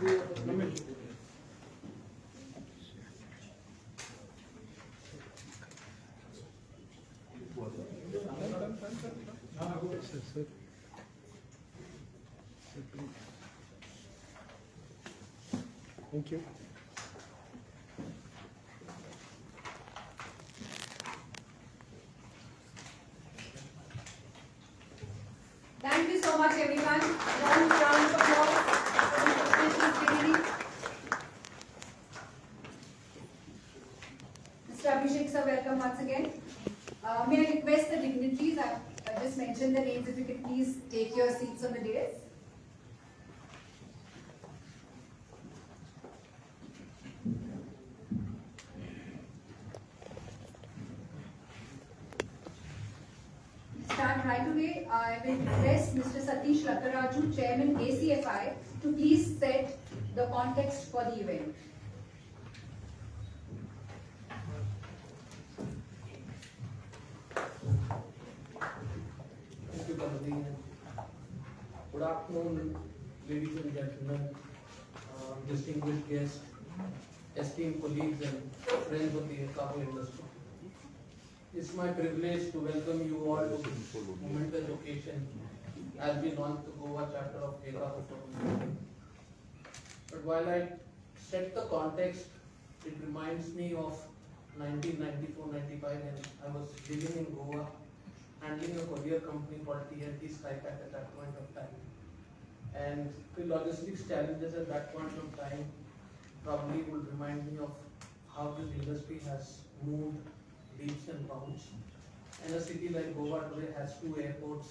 Thank you. Thank you so much, everyone. Round of applause for the professional dignity. Mr. Abhishek sir, welcome once again. May I request the dignitaries, I just mentioned the names, if you could please take your seats on the dais. Start right away. I will request Mr. Satish Lakaraju, Chairman ACFI, to please set the context for the event. Thank you, Kamali. Good afternoon, ladies and gentlemen, distinguished guests, esteemed colleagues and friends of the cargo industry. It's my privilege to welcome you all to this momentous occasion as we launch the Goa chapter of Cargo Forum. But while I set the context, it reminds me of 1994-95 when I was living in Goa, handling a courier company called TNT Skypack at that point of time. And the logistics challenges at that point of time probably would remind me of how this industry has moved leaps and bounds. And a city like Goa today has 2 airports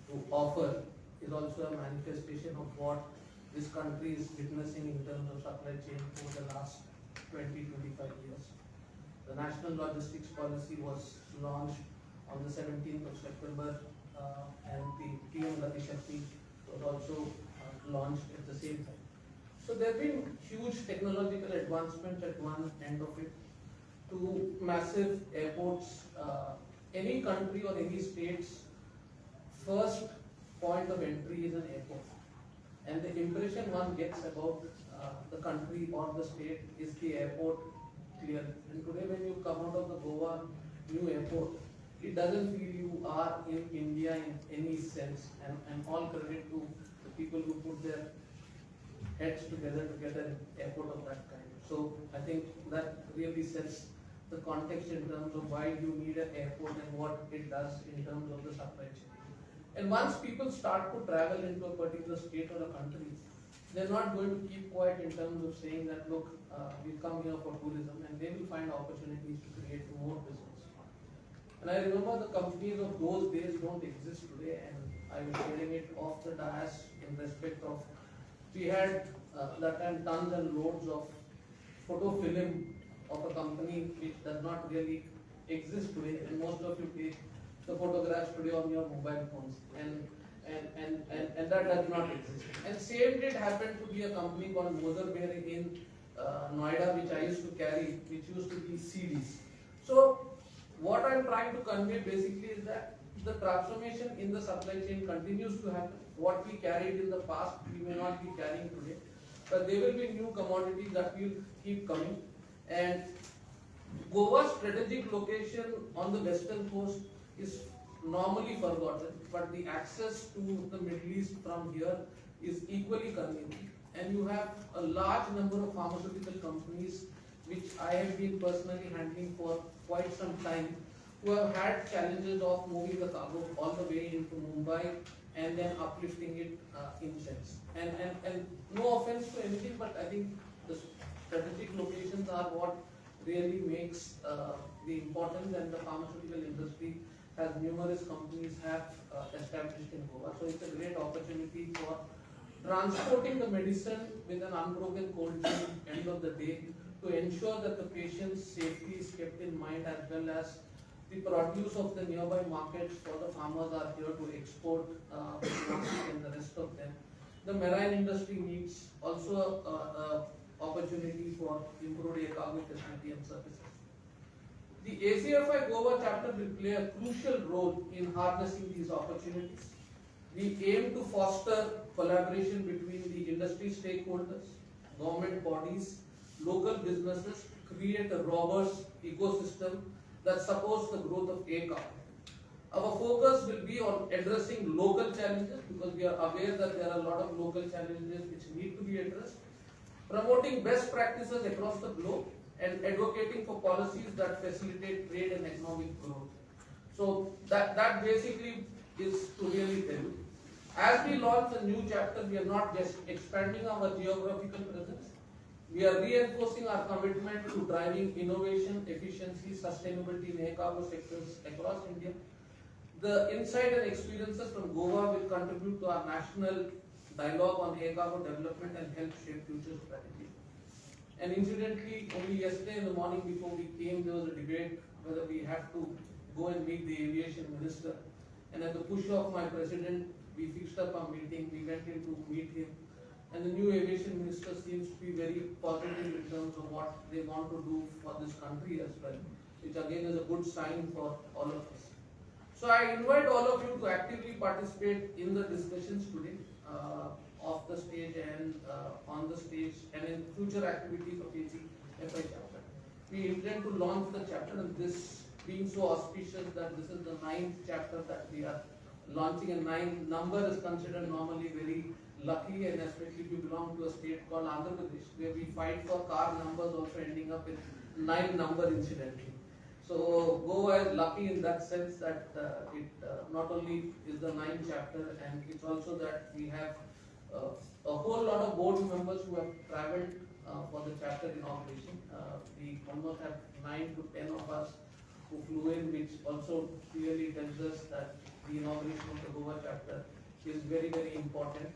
to offer is also a manifestation of what this country is witnessing in terms of supply chain over the last 20-25 years. The National Logistics Policy was launched on the 17th of September and the PM Gati Shakti was also launched at the same time. So there have been huge technological advancements at one end of it to massive airports. Any country or any state's first point of entry is an airport. And the impression one gets about the country or the state is the airport clearly. And today when you come out of the Goa new airport, it doesn't feel you are in India in any sense. And all credit to the people who put their heads together to get an airport of that kind. So I think that really sets the context in terms of why you need an airport and what it does in terms of the supply chain. And once people start to travel into a particular state or a country, they're not going to keep quiet in terms of saying that, look, we come here for tourism, and they will find opportunities to create more business. And I remember the companies of those days don't exist today, and I was sharing it off the dais in respect of, we had that time tons and loads of photo film of a company which does not really exist today, and most of you take the photographs today on your mobile phones, and that does not exist. And same did happen to be a company called Mozarberry in Noida, which I used to carry, which used to be CDs. So what I'm trying to convey basically is that the transformation in the supply chain continues to happen. What we carried in the past, we may not be carrying today, but there will be new commodities that will keep coming. And Goa's strategic location on the western coast is normally forgotten, but the access to the Middle East from here is equally convenient. And you have a large number of pharmaceutical companies, which I have been personally handling for quite some time, who have had challenges of moving the cargo all the way into Mumbai and then uplifting it in Chennai. And no offense to anything, but I think the strategic locations are what really makes the importance, and the pharmaceutical industry has numerous companies have established in Goa. So it's a great opportunity for transporting the medicine with an unbroken cold chain end of the day, to ensure that the patient's safety is kept in mind, as well as the produce of the nearby markets for the farmers are here to export and the rest of them. The marine industry needs also opportunity for improved air cargo facility and services. The ACFI Goa chapter will play a crucial role in harnessing these opportunities. We aim to foster collaboration between the industry stakeholders, government bodies, local businesses to create a robust ecosystem that supports the growth of ECA. Our focus will be on addressing local challenges because we are aware that there are a lot of local challenges which need to be addressed, promoting best practices across the globe and advocating for policies that facilitate trade and economic growth. So that basically is to really tell you. As we launch a new chapter, we are not just expanding our geographical presence, we are reinforcing our commitment to driving innovation, efficiency, sustainability in e-cargo sectors across India. The insight and experiences from Goa will contribute to our national dialogue on e-cargo development and help shape future strategy. And incidentally, only yesterday in the morning before we came, there was a debate whether we had to go and meet the aviation minister. And at the push of my president, we fixed up a meeting, we went in to meet him. And the new aviation minister seems to be very positive in terms of what they want to do for this country as well, which again is a good sign for all of us. So I invite all of you to actively participate in the discussions today, off the stage and on the stage and in future activities of ACFI chapter. We intend to launch the chapter, and this being so auspicious that this is the 9th chapter that we are launching, and 9 number is considered normally very lucky, and especially if you belong to a state called Andhra Pradesh, where we fight for car numbers also ending up with 9 number incidentally. So Goa is lucky in that sense that it not only is the 9th chapter, and it's also that we have a whole lot of board members who have travelled for the chapter inauguration. We almost have 9 to 10 of us who flew in, which also clearly tells us that the inauguration of the Goa chapter is very, very important.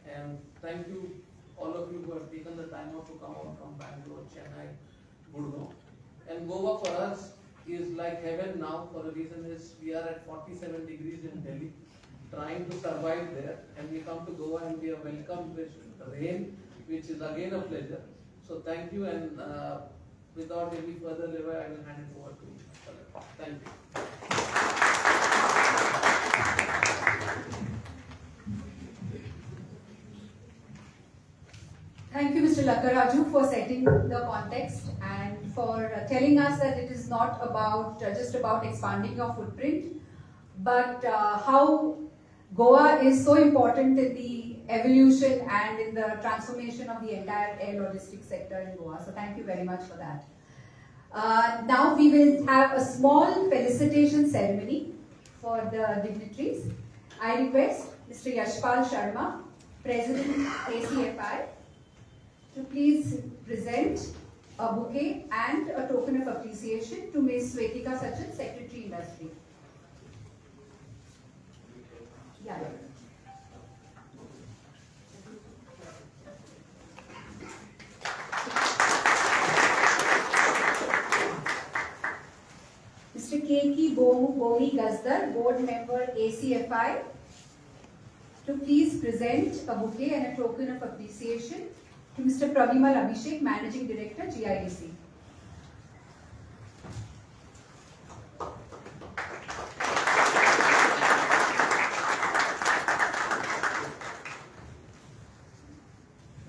And thank you, all of you who have taken the time out to come out from Bangalore, Chennai, Gurgaon. And Goa for us is like heaven now, for a reason is we are at 47 degrees in Delhi, trying to survive there, and we come to Goa and we are welcomed with rain, which is again a pleasure. So thank you, and without any further delay, I will hand it over to you. Thank you. Thank you, Mr. Lakkaraju, for setting the context and for telling us that it is not about just about expanding your footprint, but how Goa is so important in the evolution and in the transformation of the entire air logistics sector in Goa. So thank you very much for that. Now we will have a small felicitation ceremony for the dignitaries. I request Mr. Yashpal Sharma, President ACFI, to please present a bouquet and a token of appreciation to Ms. Svetika Sachin, Secretary Industry. Yeah. Mr. K.K. Bomi Gazdar, Board Member ACFI, to please present a bouquet and a token of appreciation to Mr. Pravimal Abhishek, Managing Director, GIDC.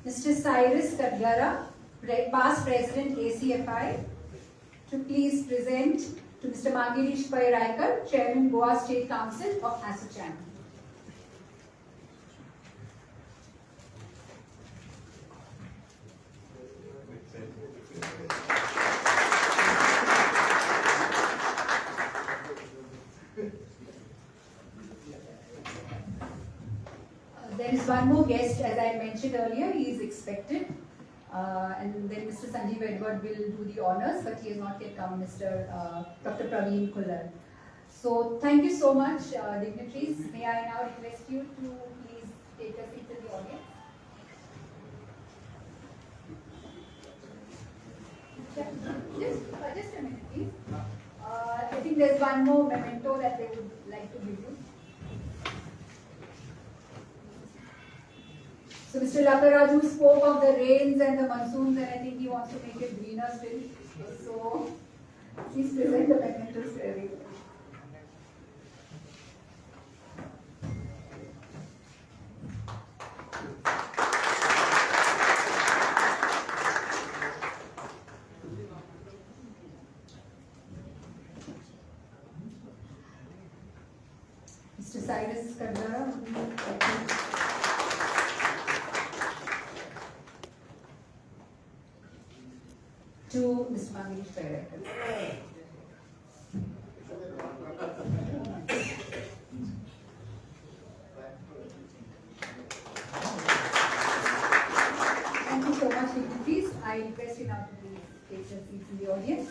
Mr. Cyrus Kadgara, Past President ACFI, to please present to Mr. Mangirish Pairaikar, Chairman Goa State Council of ASSOCHAM. There is one more guest, as I mentioned earlier, he is expected. And then Mr. Sanjeev Edward will do the honors, but he has not yet come, Dr. Praveen Kullar. So thank you so much, dignitaries. May I now request you to please take a seat in the audience. Just a minute, please. I think there's one more memento that they would like to give you. So Mr. Lakkaraju spoke of the rains and the monsoons, and I think he wants to make it greener still. So please present the mementos to everyone. Mr. Cyrus Kandara. To Ms. Mangesh Pairekar. Thank you so much, please. I request you now to please take your seats in the audience.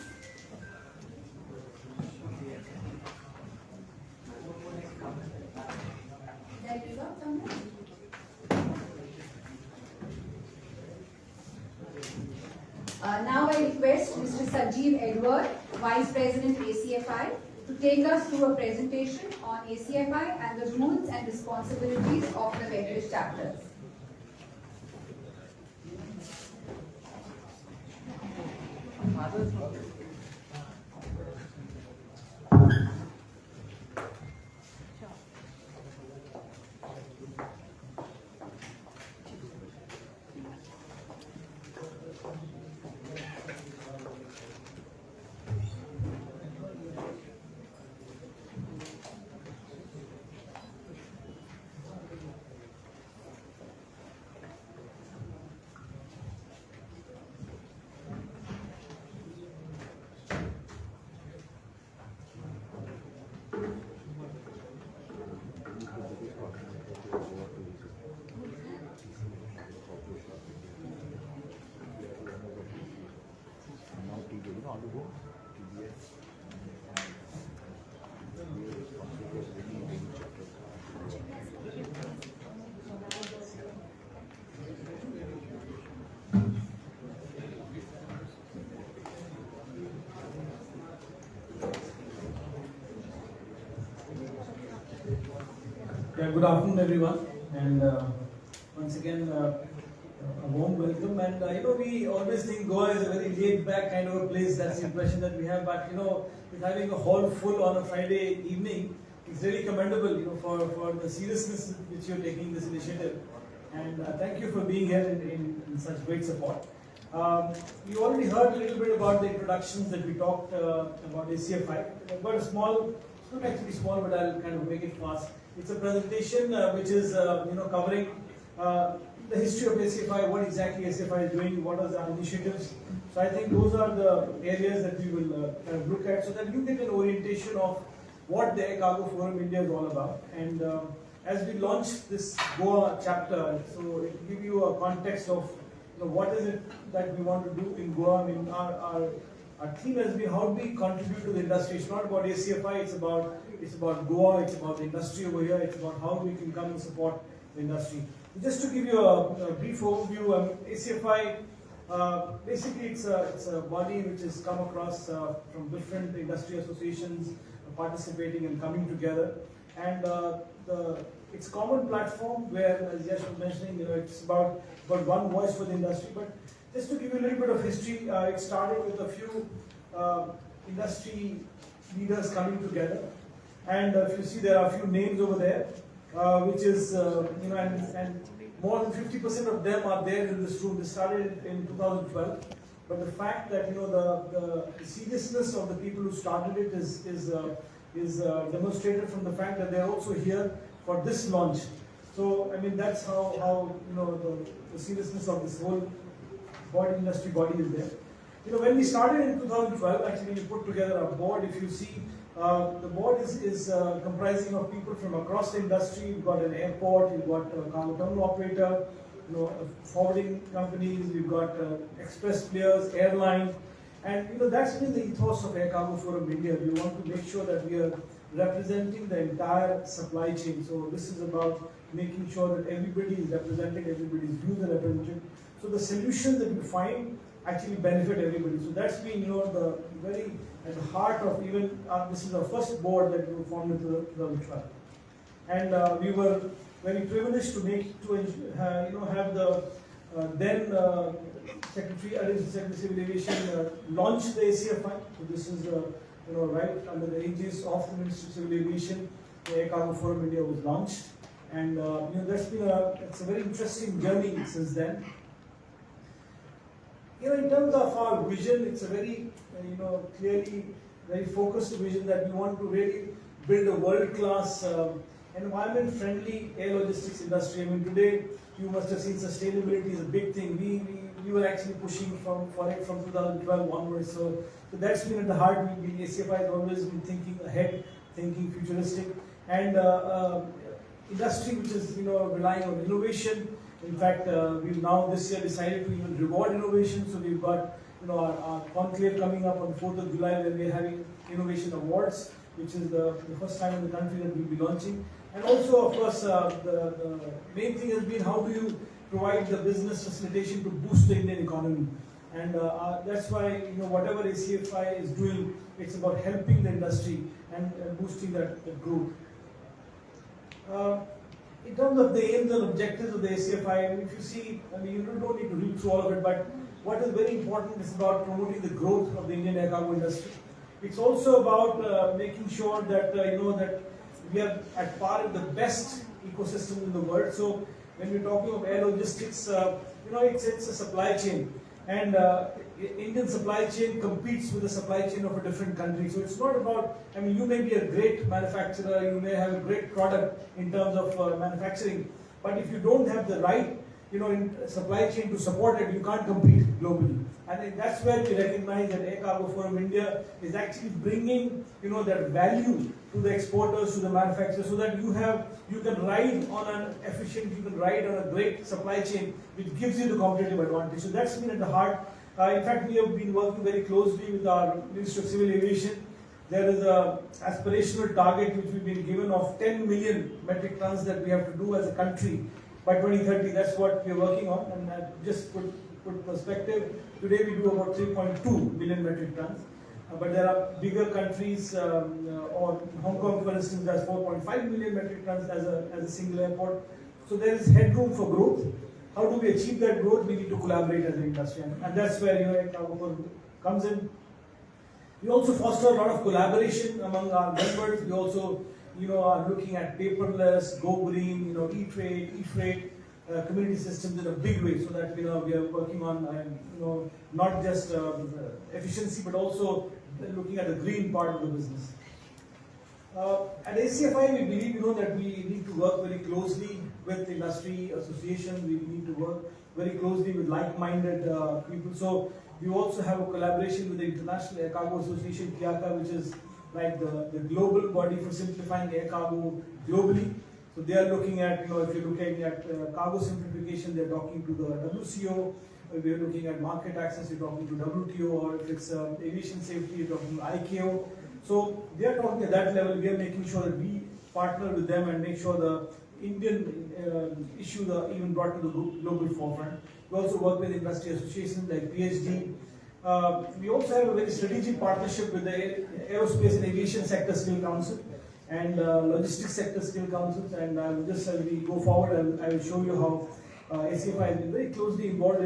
There you go, somewhere. Now I request Mr. Sanjeev Edward, Vice President ACFI, to take us through a presentation on ACFI and the rules and responsibilities of the various chapters. Yeah, good afternoon, everyone, and once again, a warm welcome. And we always think Goa is a very laid-back kind of a place. That's the impression that we have. But with having a hall full on a Friday evening, it's really commendable. For the seriousness with which you're taking this initiative. And thank you for being here in such great support. You already heard a little bit about the introductions that we talked about ACFI. I've got a small, it's not actually small, but I'll kind of make it fast. It's a presentation which is covering the history of ACFI, what exactly ACFI is doing, what are our initiatives. So I think those are the areas that we will kind of look at so that you get an orientation of what the Air Cargo Forum India is all about. And as we launch this Goa chapter, so it will give you a context of what is it that we want to do in Goa. I mean, our theme has been how do we contribute to the industry. It's not about ACFI, it's about Goa, it's about the industry over here, it's about how we can come and support the industry. Just to give you a brief overview, ACFI, basically it's a body which has come across from different industry associations participating and coming together. And it's common platform where, as Yash was mentioning, it's about one voice for the industry. But just to give you a little bit of history, it started with a few industry leaders coming together. And if you see, there are a few names over there, which is, and more than 50% of them are there in this room. This started in 2012. But the fact that, the seriousness of the people who started it is demonstrated from the fact that they're also here for this launch. So, I mean, that's how the seriousness of this whole industry body is there. When we started in 2012, actually we put together a board. If you see, the board is comprising of people from across the industry. We've got an airport, we've got a cargo terminal operator, forwarding companies, we've got express players, airline. And that's been the ethos of Air Cargo Forum India. We want to make sure that we are representing the entire supply chain. So this is about making sure that everybody is represented, everybody's views are represented. So the solutions that we find actually benefit everybody. So that's been, the very at the heart of even, this is our first board that we formed in 2012. And we were very privileged to have the then Secretary, Additional Secretary of Civil Aviation launch the ACFI. So this is right under the aegis of the Ministry of Civil Aviation, the Air Cargo Forum India was launched. And that's been it's a very interesting journey since then. In terms of our vision, it's a very clearly very focused vision that we want to really build a world-class environment-friendly air logistics industry. I mean, today you must have seen sustainability is a big thing. We were actually pushing for it from 2012 onwards. So that's been at the heart. ACFI has always been thinking ahead, thinking futuristic, and industry which is relying on innovation. In fact, we've now this year decided to even reward innovation. So we've got our conclave coming up on the 4th of July, where we're having innovation awards, which is the first time in the country that we'll be launching. And also, of course, the main thing has been how do you provide the business facilitation to boost the Indian economy. And that's why whatever ACFI is doing, it's about helping the industry and boosting that growth. In terms of the aims and objectives of the ACFI, if you see, you don't need to read through all of it, but what is very important is about promoting the growth of the Indian air cargo industry. It's also about making sure that that we are at par with the best ecosystem in the world. So when we're talking of air logistics, it's a supply chain, and Indian supply chain competes with the supply chain of a different country. So it's not about, you may be a great manufacturer, you may have a great product in terms of manufacturing, but if you don't have the right in supply chain to support it, you can't compete globally. And that's where we recognize that Air Cargo Forum India is actually bringing that value to the exporters, to the manufacturers, so that you can ride on an efficient, you can ride on a great supply chain, which gives you the competitive advantage. So that's been at the heart. In fact, we have been working very closely with our Ministry of Civil Aviation. There is an aspirational target which we've been given of 10 million metric tons that we have to do as a country by 2030. That's what we're working on. And just put perspective, today we do about 3.2 million metric tons. But there are bigger countries, or Hong Kong, for instance, has 4.5 million metric tons as a single airport. So there is headroom for growth. How do we achieve that growth? We need to collaborate as an industry, and that's where Air Cargo Forum comes in. We also foster a lot of collaboration among our members. We also, are looking at paperless, go green, e-trade, e-freight, community systems in a big way, so that we are working on not just efficiency, but also looking at the green part of the business. At ACFI, we believe that we need to work very closely with industry associations. We need to work very closely with like-minded people. So we also have a collaboration with the International Air Cargo Association, (IACA), which is like the global body for simplifying air cargo globally. So they are looking at, if you're looking at cargo simplification, they're talking to the WCO. If you're looking at market access, you're talking to WTO, or if it's aviation safety, you're talking to ICAO. So they are talking at that level. We are making sure that we partner with them and make sure the Indian issues are even brought to the global forefront. We also work with industry associations like PhD. We also have a very strategic partnership with the Aerospace and Aviation Sector Skill Council and Logistics Sector Skill Councils. And just as we go forward, I will show you how ACFI has been very closely involved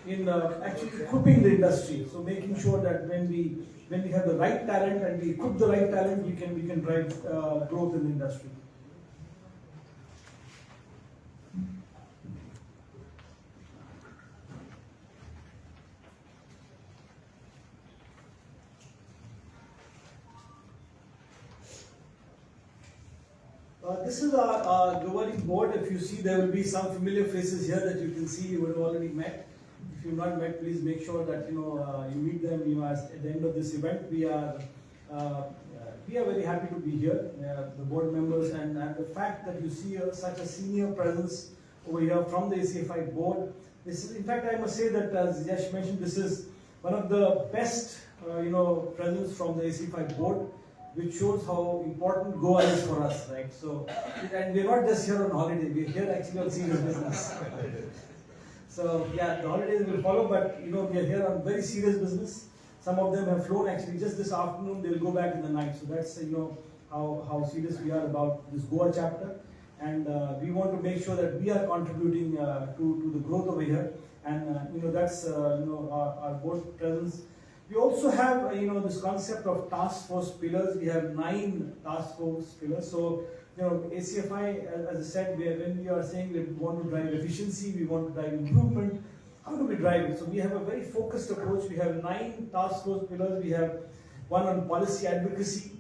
in actually equipping the industry. So making sure that when we have the right talent and we equip the right talent, we can drive growth in the industry. This is our governing board. If you see, there will be some familiar faces here that you can see you would have already met. If you've not met, please make sure that you meet them. At the end of this event, we are very happy to be here, the board members, and the fact that you see such a senior presence over here from the ACFI board. This is, in fact, I must say that, as Yash mentioned, this is one of the best presence from the ACFI board, which shows how important Goa is for us, right? So, and we're not just here on holiday, we're here actually on serious business. So, yeah, the holidays will follow, but we're here on very serious business. Some of them have flown actually just this afternoon, they'll go back in the night. So that's, how serious we are about this Goa chapter. And we want to make sure that we are contributing to the growth over here. And, that's, our board presence. We also have, this concept of task force pillars. We have 9 task force pillars. So, ACFI, as I said, when we are saying that we want to drive efficiency, we want to drive improvement, how do we drive it? So we have a very focused approach. We have 9 task force pillars. We have one on policy advocacy.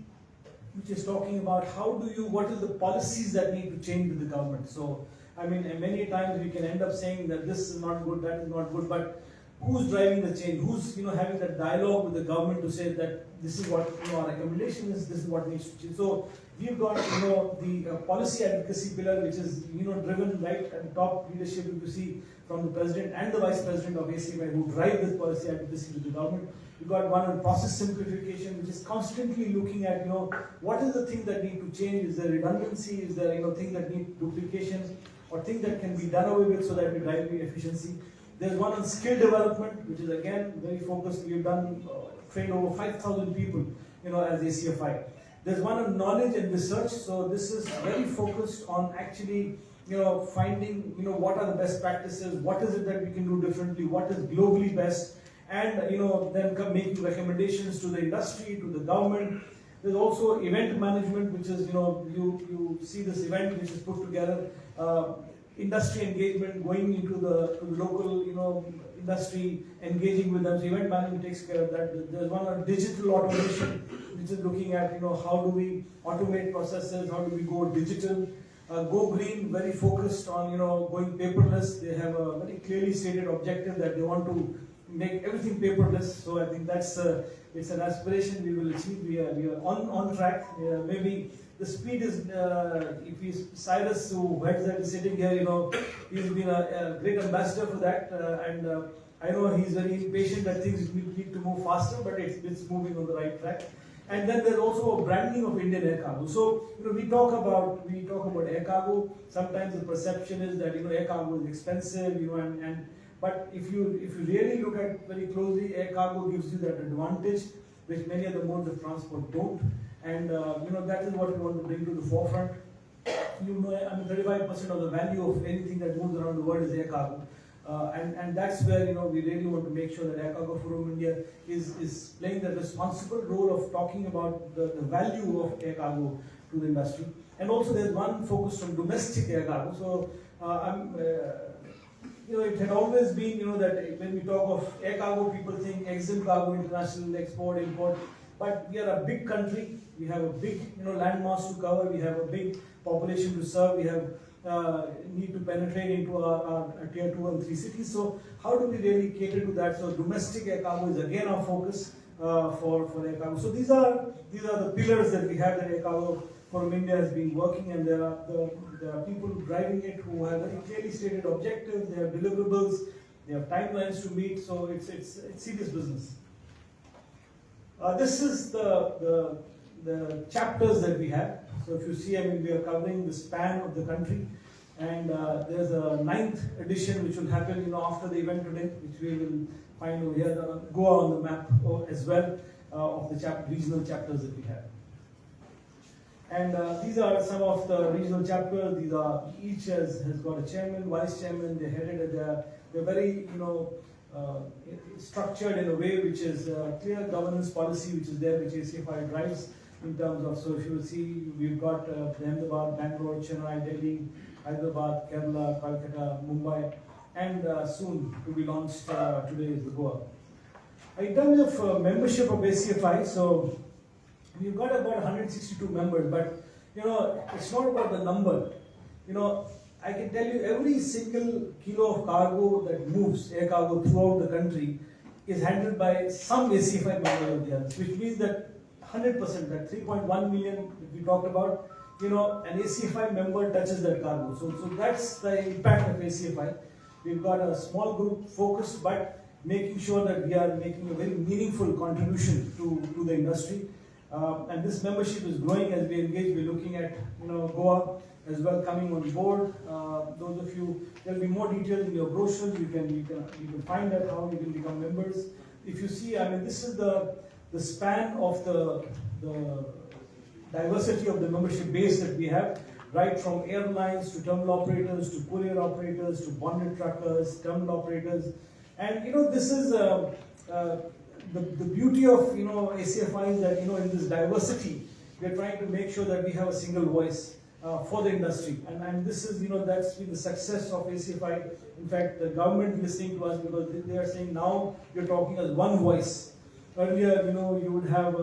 which is talking about what are the policies that need to change with the government. So, I mean, many times we can end up saying that this is not good, that is not good, but who's driving the change? Who's having that dialogue with the government to say that this is what our recommendation is, this is what needs to change. So we've got the policy advocacy pillar, which is driven right at the top leadership. You see from the president and the vice president of ACFI who drive this policy advocacy with the government. We've got one on process simplification, which is constantly looking at what is the thing that need to change. Is there redundancy? Is there things that need duplication, or things that can be done away with so that we drive the efficiency? There's one on skill development, which is again very focused. We've trained over 5,000 people, as ACFI. There's one on knowledge and research. So this is very focused on actually, finding, what are the best practices, what is it that we can do differently, what is globally best, and then making recommendations to the industry, to the government. There's also event management, which is you see this event which is put together. Industry engagement, going into the local industry, engaging with them. So event management takes care of that. There's one on digital automation, which is looking at how do we automate processes, how do we go digital. Go Green, very focused on going paperless. They have a very clearly stated objective that they want to make everything paperless. So I think that's it's an aspiration we will achieve. We are on track. Maybe the speed is, if Cyrus, who heads that, is sitting here, he's been a great ambassador for that, and I know he's very impatient that things need to move faster, but it's moving on the right track. And then there's also a branding of Indian air cargo. So we talk about air cargo. Sometimes the perception is that air cargo is expensive, but if you really look at very closely, air cargo gives you that advantage which many of the modes of transport don't. And that is what we want to bring to the forefront. 35% of the value of anything that moves around the world is air cargo. And that's where we really want to make sure that Air Cargo Forum India is playing the responsible role of talking about the value of air cargo to the industry. And also there's one focus on domestic air cargo. So it had always been that when we talk of air cargo, people think exim cargo, international export, import. But we are a big country. We have a big landmass to cover. We have a big population to serve. We have need to penetrate into our tier 2 and 3 cities. So how do we really cater to that? So domestic air cargo is again our focus for air cargo. So these are the pillars that we have that Air Cargo Forum India has been working, and there are people driving it who have very clearly stated objectives. They have deliverables. They have timelines to meet. So it's serious business. This is the chapters that we have. So if you see, we are covering the span of the country, and there's a 9th edition which will happen, after the event today, which we will find over here. Goa on the map as well of the regional chapters that we have. And these are some of the regional chapters. Each has got a chairman, vice chairman. They're headed. They're very structured in a way which is clear governance policy, which is there, which ACFI drives. In terms of, so if you see, we've got Ahmedabad, Bangalore, Chennai, Delhi, Hyderabad, Kerala, Calcutta, Mumbai, and soon to be launched today is the Goa. In terms of membership of ACFI, so we've got about 162 members, but it's not about the number. I can tell you every single kilo of cargo that moves, air cargo, throughout the country is handled by some ACFI member or the others, which means that 100%, that 3.1 million that we talked about, an ACFI member touches that cargo. So that's the impact of ACFI. We've got a small group focused, but making sure that we are making a very meaningful contribution to the industry. And this membership is growing as we engage. We're looking at Goa as well coming on board. Those of you, there'll be more details in your brochures. You can find out how you can become members. If you see, this is the span of the diversity of the membership base that we have, right from airlines to terminal operators to courier operators to bonded truckers, terminal operators, and this is the beauty of ACFI is that in this diversity we are trying to make sure that we have a single voice for the industry, and this is that's been the success of ACFI. In fact, the government listening to us, because they are saying now you're talking as one voice. Earlier, you would have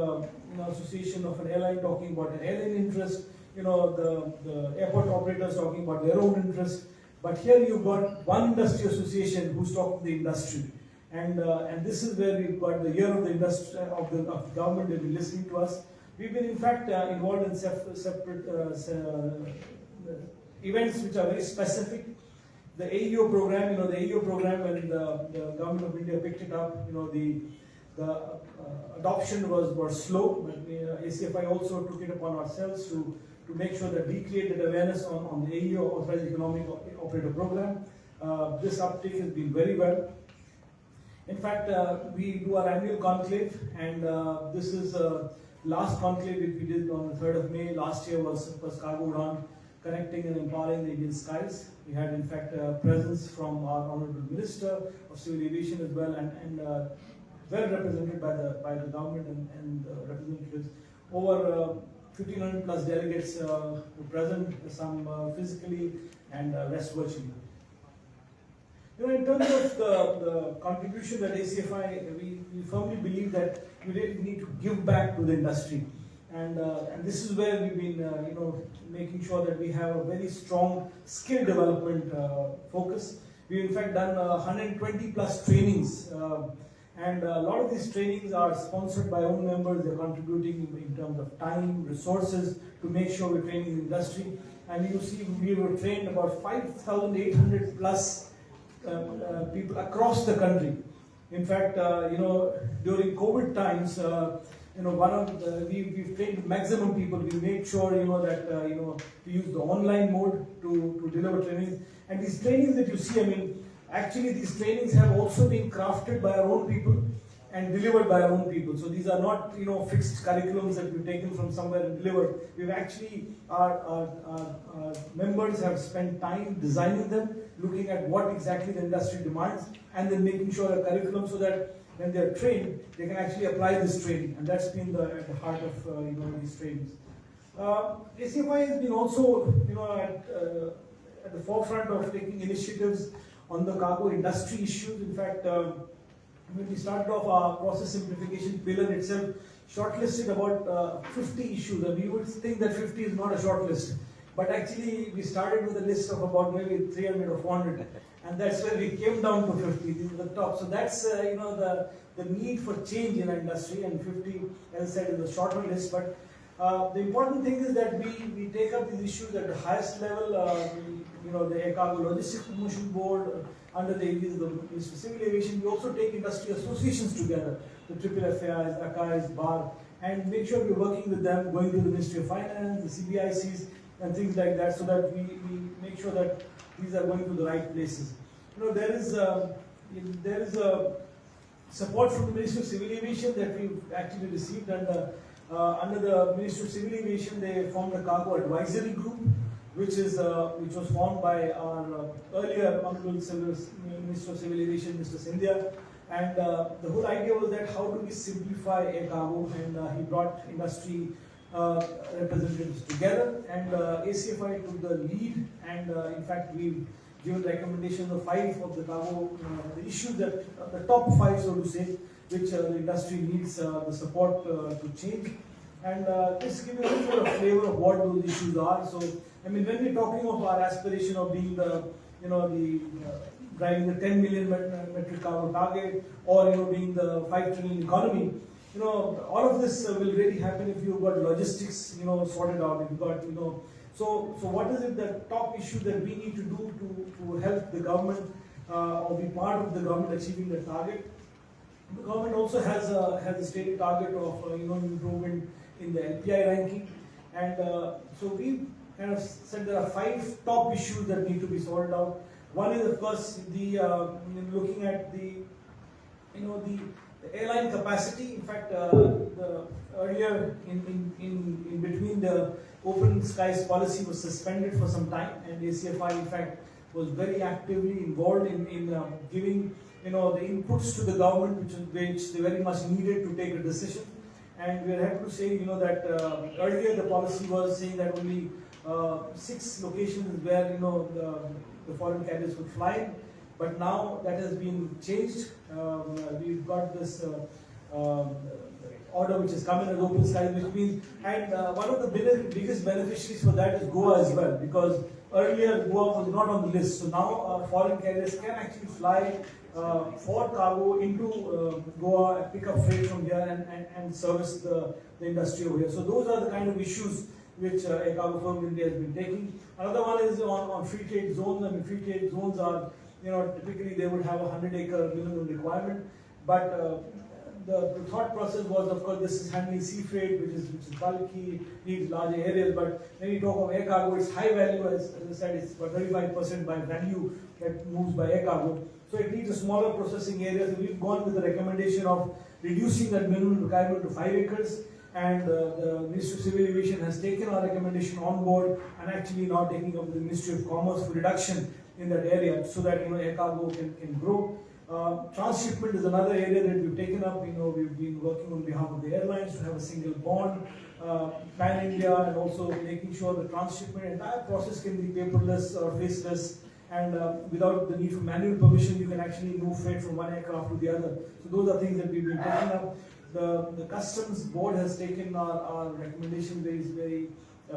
association of an airline talking about an airline interest, the airport operators talking about their own interest. But here you've got one industry association who's talking to the industry. And this is where we've got the year of the industry of the government. They've been listening to us. We've been in fact involved in separate events which are very specific. The AEO program, the AEO program, when the government of India picked it up, the adoption was slow, but ACFI also took it upon ourselves to make sure that we created awareness on the AEO, Authorized Economic Operator Program. This uptake has been very well. In fact, we do our annual conclave, and this is last conclave which we did on the 3rd of May. Last year was Cargo Goan, connecting and empowering the Indian skies. We had in fact presence from our Honourable Minister of Civil Aviation as well, and well represented by the government and representatives. Over 1,500 plus delegates were present, some physically and rest virtually. In terms of the contribution that ACFI, we firmly believe that we really need to give back to the industry, and this is where we've been, making sure that we have a very strong skill development focus. We've in fact done 120 plus trainings, and a lot of these trainings are sponsored by own members. They're contributing in terms of time, resources to make sure we're training the industry. And you see, we were trained about 5,800 plus people across the country. In fact, during COVID times, we've trained maximum people. We made sure, that we use the online mode to deliver trainings. And these trainings that you see, actually these trainings have also been crafted by our own people and delivered by our own people. So these are not, fixed curriculums that we've taken from somewhere and delivered. We've actually, our members have spent time designing them, looking at what exactly the industry demands, and then making sure a curriculum so that when they're trained, they can actually apply this training. And that's been at the heart of these trainings. ACFI has been also, at the forefront of taking initiatives on the cargo industry issues. In fact, when we started off our process simplification pillar itself, shortlisted about 50 issues, and we would think that 50 is not a short list, but actually we started with a list of about maybe 300 or 400, and that's where we came down to 50. These are the top. So that's the need for change in our industry, and 50, as I said, is a shorter list. But the important thing is that we take up these issues at the highest level. The Air Cargo Logistics Promotion Board, under the aegis of the Ministry of Civil Aviation. We also take industry associations together, the FFAIs, ACAIs, BAR, and make sure we're working with them, going to the Ministry of Finance, the CBICs, and things like that, so that we make sure that these are going to the right places. There is a support from the Ministry of Civil Aviation that we've actually received, and under the Ministry of Civil Aviation, they formed a cargo advisory group, which was formed by our earlier Honourable Minister of Civil Aviation, Mr. Sindhya. And the whole idea was that how do we simplify air cargo, and he brought industry representatives together, and ACFI took the lead, and in fact we've given recommendations of 5 of the cargo, the issues that, the top 5 so to say, which the industry needs the support to change. And just give you a little bit of flavor of what those issues are. So, when we're talking of our aspiration of being driving the 10 million metric cargo target, or being the 5 trillion economy, all of this will really happen if you've got logistics, sorted out. If you've got, so what is it the top issue that we need to do to help the government or be part of the government achieving the target? The government also has a stated target of improvement in the LPI ranking, and so we kind of said there are 5 top issues that need to be sorted out. One is, of course, the looking at the airline capacity. In fact, earlier in between, the open skies policy was suspended for some time, and ACFI in fact was very actively involved in giving the inputs to the government, which they very much needed to take a decision. And we are happy to say that earlier the policy was saying that only 6 locations where the foreign carriers would fly, but now that has been changed. We've got this order which has come in as open skies, which means, and one of the biggest beneficiaries for that is Goa as well, because earlier Goa was not on the list. So now foreign carriers can actually fly for cargo into Goa, pick up freight from here and service the industry over here. So those are the kind of issues which Air Cargo Forum India has been taking. Another one is on free trade zones. I mean, free trade zones are, typically they would have a 100-acre minimum requirement, but the thought process was, of course, this is handling sea freight, which is bulky, needs larger areas. But when you talk of air cargo, it's high value, as I said, it's about 35% by value that moves by air cargo. So it needs a smaller processing area. So we've gone with the recommendation of reducing that minimum requirement to 5 acres. And the Ministry of Civil Aviation has taken our recommendation on board and actually now taking up with the Ministry of Commerce for reduction in that area so that air cargo can grow. Transshipment is another area that we've taken up. We've been working on behalf of the airlines to have a single bond, pan-India, and also making sure the transshipment entire process can be paperless or faceless, and without the need for manual permission, you can actually move freight from one aircraft to the other. So those are things that we've been taking up. The Customs Board has taken our recommendation very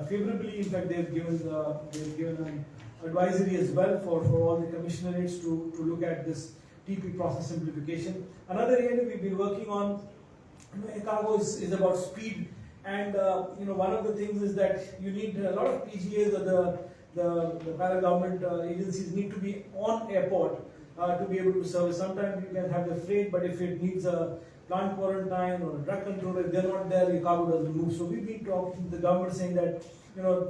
favorably. In fact, they've given an advisory as well for all the commissionerates to look at this TP process simplification. Another area we've been working on, air cargo is about speed, and one of the things is that you need a lot of PGAs or the para-government agencies need to be on airport to be able to service. Sometimes you can have the freight, but if it needs a plant quarantine or a drug control, if they're not there, the cargo doesn't move. So we've been talking to the government saying that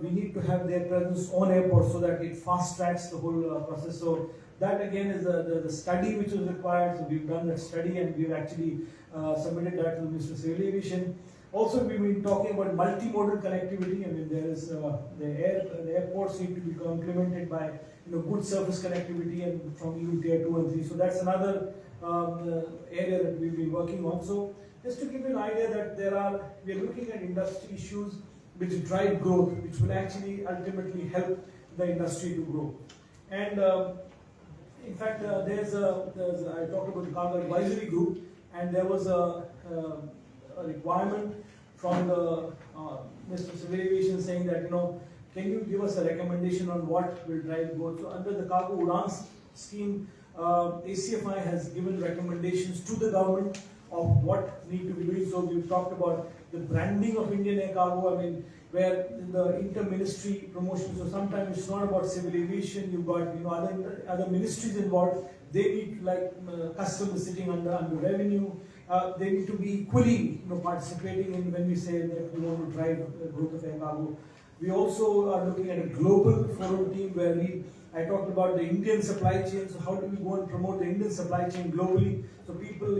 we need to have their presence on airport so that it fast tracks the whole process. So that again is the study which was required. So we've done that study and we've actually submitted that to the Ministry of Civil Aviation. Also, we've been talking about multimodal connectivity. I mean, there is the airports need to be complemented by good surface connectivity and from even tier 2 and 3. So that's another area that we've been working on. So just to give you an idea that we are looking at industry issues which drive growth, which will actually ultimately help the industry to grow. And in fact, I talked about the Cargo Advisory Group, and there was a requirement from the Ministry of Civil Aviation saying that, can you give us a recommendation on what will drive growth? So under the Cargo Udans scheme, ACFI has given recommendations to the government of what need to be doing. So we've talked about the branding of Indian Air Cargo, where the inter-ministry promotion. So sometimes it's not about civil aviation, you've got other ministries involved. They need, like customs sitting under revenue, they need to be equally participating in when we say that we want to drive the growth of air cargo. We also are looking at a global forum team where I talked about the Indian supply chain. So how do we go and promote the Indian supply chain globally? So people,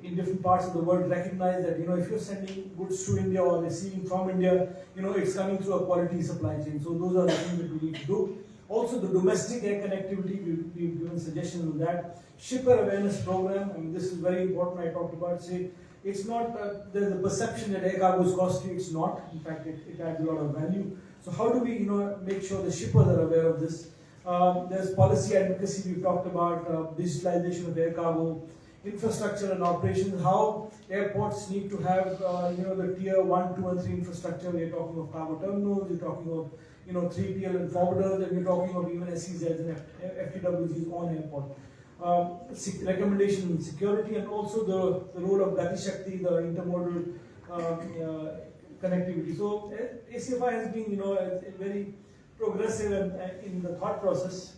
in different parts of the world recognize that, if you're sending goods to India or receiving from India, it's coming through a quality supply chain. So those are the things that we need to do. Also, the domestic air connectivity, we've given suggestions on that. Shipper awareness program, this is very important. I talked about, it's not, there's a perception that air cargo is costly. It's not. In fact, it adds a lot of value. So how do we, make sure the shippers are aware of this? There's policy advocacy we've talked about, digitalization of air cargo, infrastructure and operations, how airports need to have, the tier 1, 2 and 3 infrastructure. We're talking of cargo terminals, we're talking of, 3PL and forwarders, and we're talking of even SEZs and FTWs on airport. Recommendation in security, and also the role of Gati Shakti, the intermodal connectivity. So ACFI has been, very progressive in the thought process.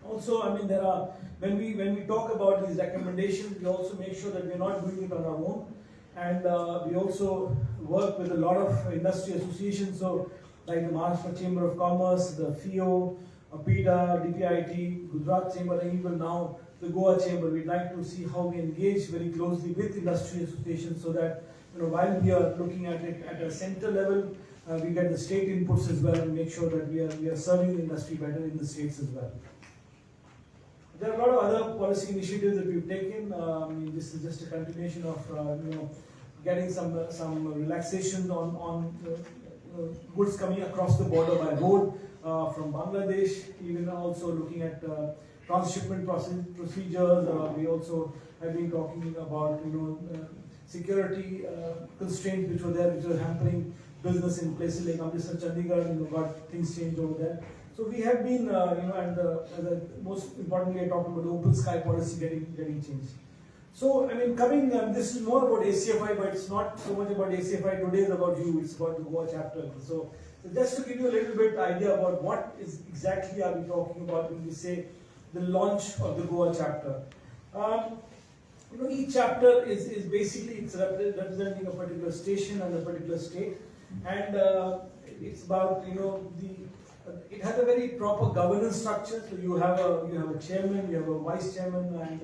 Also, there are, when we talk about these recommendations, we also make sure that we're not doing it on our own, and we also work with a lot of industry associations. So, like the Maharashtra Chamber of Commerce, the FIO, PETA, DPIT, Gujarat Chamber, and even now the Goa Chamber. We'd like to see how we engage very closely with industry associations so that while we are looking at it at a center level, we get the state inputs as well and make sure that we are serving the industry better in the states as well. There are a lot of other policy initiatives that we've taken. This is just a continuation of getting some relaxations on goods coming across the border by road from Bangladesh. Even also looking at transshipment procedures. We also have been talking about security constraints which were there, which were hampering business in places like Amritsar, Chandigarh, got things changed over there. So we have been, and most importantly, I talked about the open sky policy getting changed. So, I mean, this is more about ACFI, but it's not so much about ACFI today, it's about you, it's about the Goa chapter. So just to give you a little bit idea about what is exactly are we talking about when we say the launch of the Goa chapter. Each chapter is basically it's representing a particular station and a particular state, and it's about it has a very proper governance structure. So you have a chairman, you have a vice chairman, and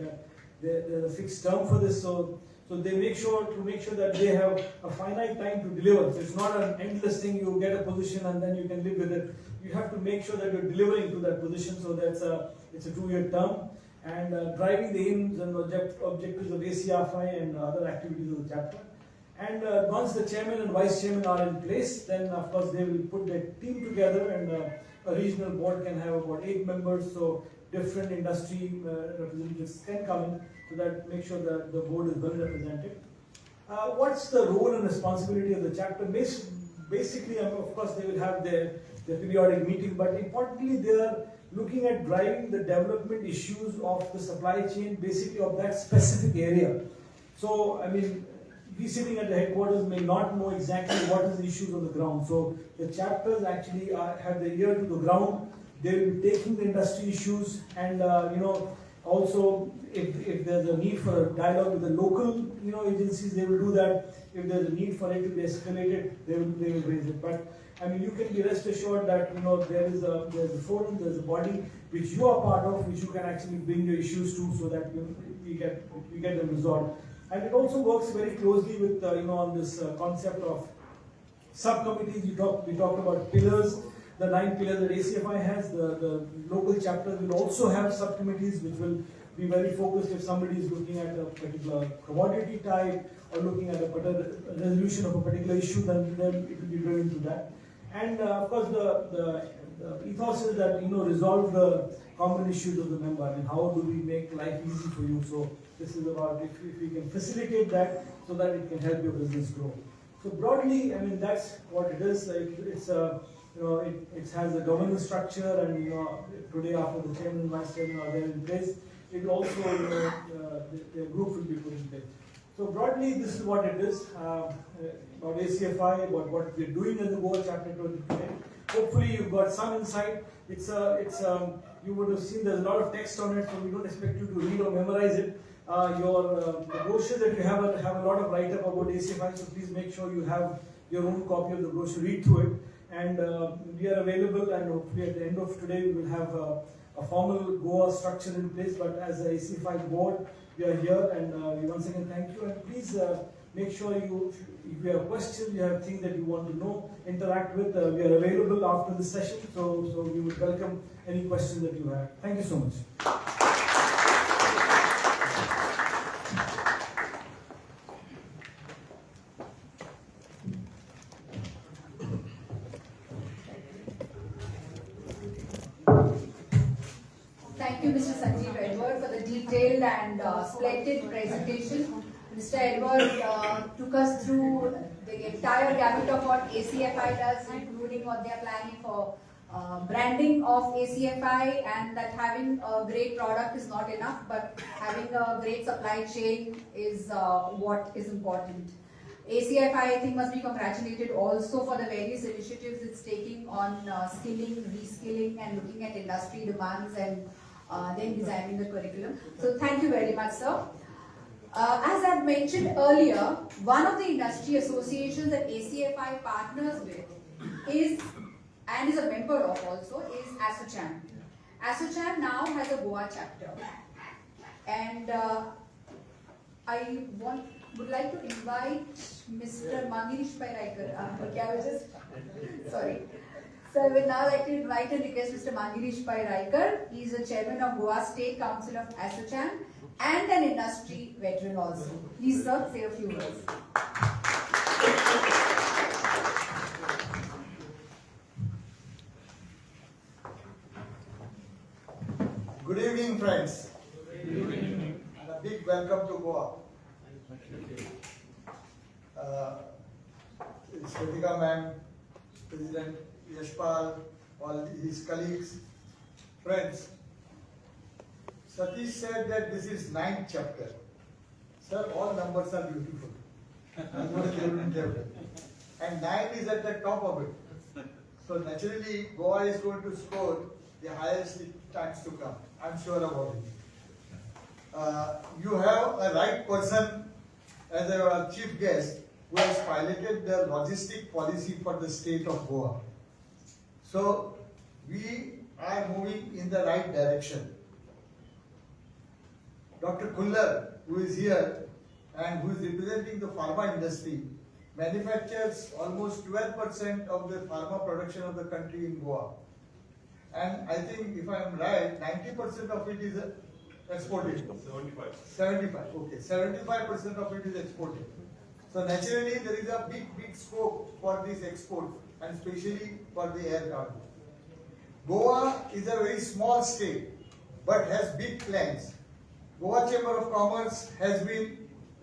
there's a fixed term for this. So they make sure that they have a finite time to deliver. So it's not an endless thing. You get a position and then you can live with it. You have to make sure that you're delivering to that position. So it's a 2-year term, and driving the aims and objectives of ACFI and other activities of the chapter. And once the chairman and vice chairman are in place, then of course they will put their team together, and a regional board can have about 8 members. So different industry representatives can come in, so that make sure that the board is well represented. What's the role and responsibility of the chapter? Basically, of course, they will have their periodic meeting, but importantly, they are looking at driving the development issues of the supply chain, basically of that specific area. So, I mean, we sitting at the headquarters may not know exactly what is the issues on the ground. So the chapters actually have their ear to the ground. They will be taking the industry issues, and also if there's a need for a dialogue with the local agencies, they will do that. If there's a need for it to be escalated, they will raise it. But I mean, you can be rest assured that there's a forum, there's a body which you are part of, which you can actually bring your issues to, so that we get them resolved. And it also works very closely with on this concept of subcommittees. We talked about pillars, the 9 pillars that ACFI has. The local chapters will also have subcommittees which will be very focused. If somebody is looking at a particular commodity type or looking at a particular resolution of a particular issue, then it will be driven to that. And of course, the ethos is that resolve the common issues of the member. I mean, how do we make life easy for you? So this is about if we can facilitate that, so that it can help your business grow. So broadly, I mean, that's what it is. It has a governance structure, and today after the chairman and vice chairman are there in place, it will also the group will be put in place. So broadly, this is what it is about ACFI, about what we're doing in the Goa chapter today. Hopefully, you've got some insight. You would have seen there's a lot of text on it, so we don't expect you to read or memorize it. The brochure that you have a lot of write-up about ACFI, so please make sure you have your own copy of the brochure, read through it. And we are available, and hopefully at the end of today we will have a formal Goa structure in place. But as a ACFI board, we are here, and we once again thank you. And please make sure if you have questions, you have things that you want to know, interact with. We are available after the session, so we would welcome any questions that you have. Thank you so much. Thank you, Mr. Sanjeev Edward, for the detailed and splendid presentation. Mr. Edward took us through the entire gamut of what ACFI does, including what they are planning for branding of ACFI, and that having a great product is not enough, but having a great supply chain is what is important. ACFI, I think, must be congratulated also for the various initiatives it's taking on skilling, reskilling, and looking at industry demands, and then designing the curriculum. So thank you very much, sir. As I mentioned earlier, one of the industry associations that ACFI partners with is a member of also is ASSOCHAM. ASSOCHAM now has a Goa chapter, and I would like to invite Mr. Mangirish Pairaikar. Sorry. So I would now like to invite and request Mr. Mangirish Pairaikar. He is the chairman of Goa State Council of ASSOCHAM and an industry veteran also. Please, sir, say a few words. Good evening, friends. Good evening. And a big welcome to Goa. Svetika ma'am, President Yashpal, all his colleagues, friends. Satish said that this is 9th chapter. Sir, all numbers are beautiful. I'm not a children chapter. And 9 is at the top of it. So naturally, Goa is going to score the highest in times to come. I'm sure about it. You have a right person as our chief guest who has piloted the logistic policy for the state of Goa. So we are moving in the right direction. Dr. Kullar, who is here and who is representing the pharma industry, manufactures almost 12% of the pharma production of the country in Goa. And I think, if I am right, 90% of it is exported. 75. Okay, 75% of it is exported. So naturally, there is a big scope for this export, and especially for the air cargo. Goa is a very small state, but has big plans. Goa Chamber of Commerce has been,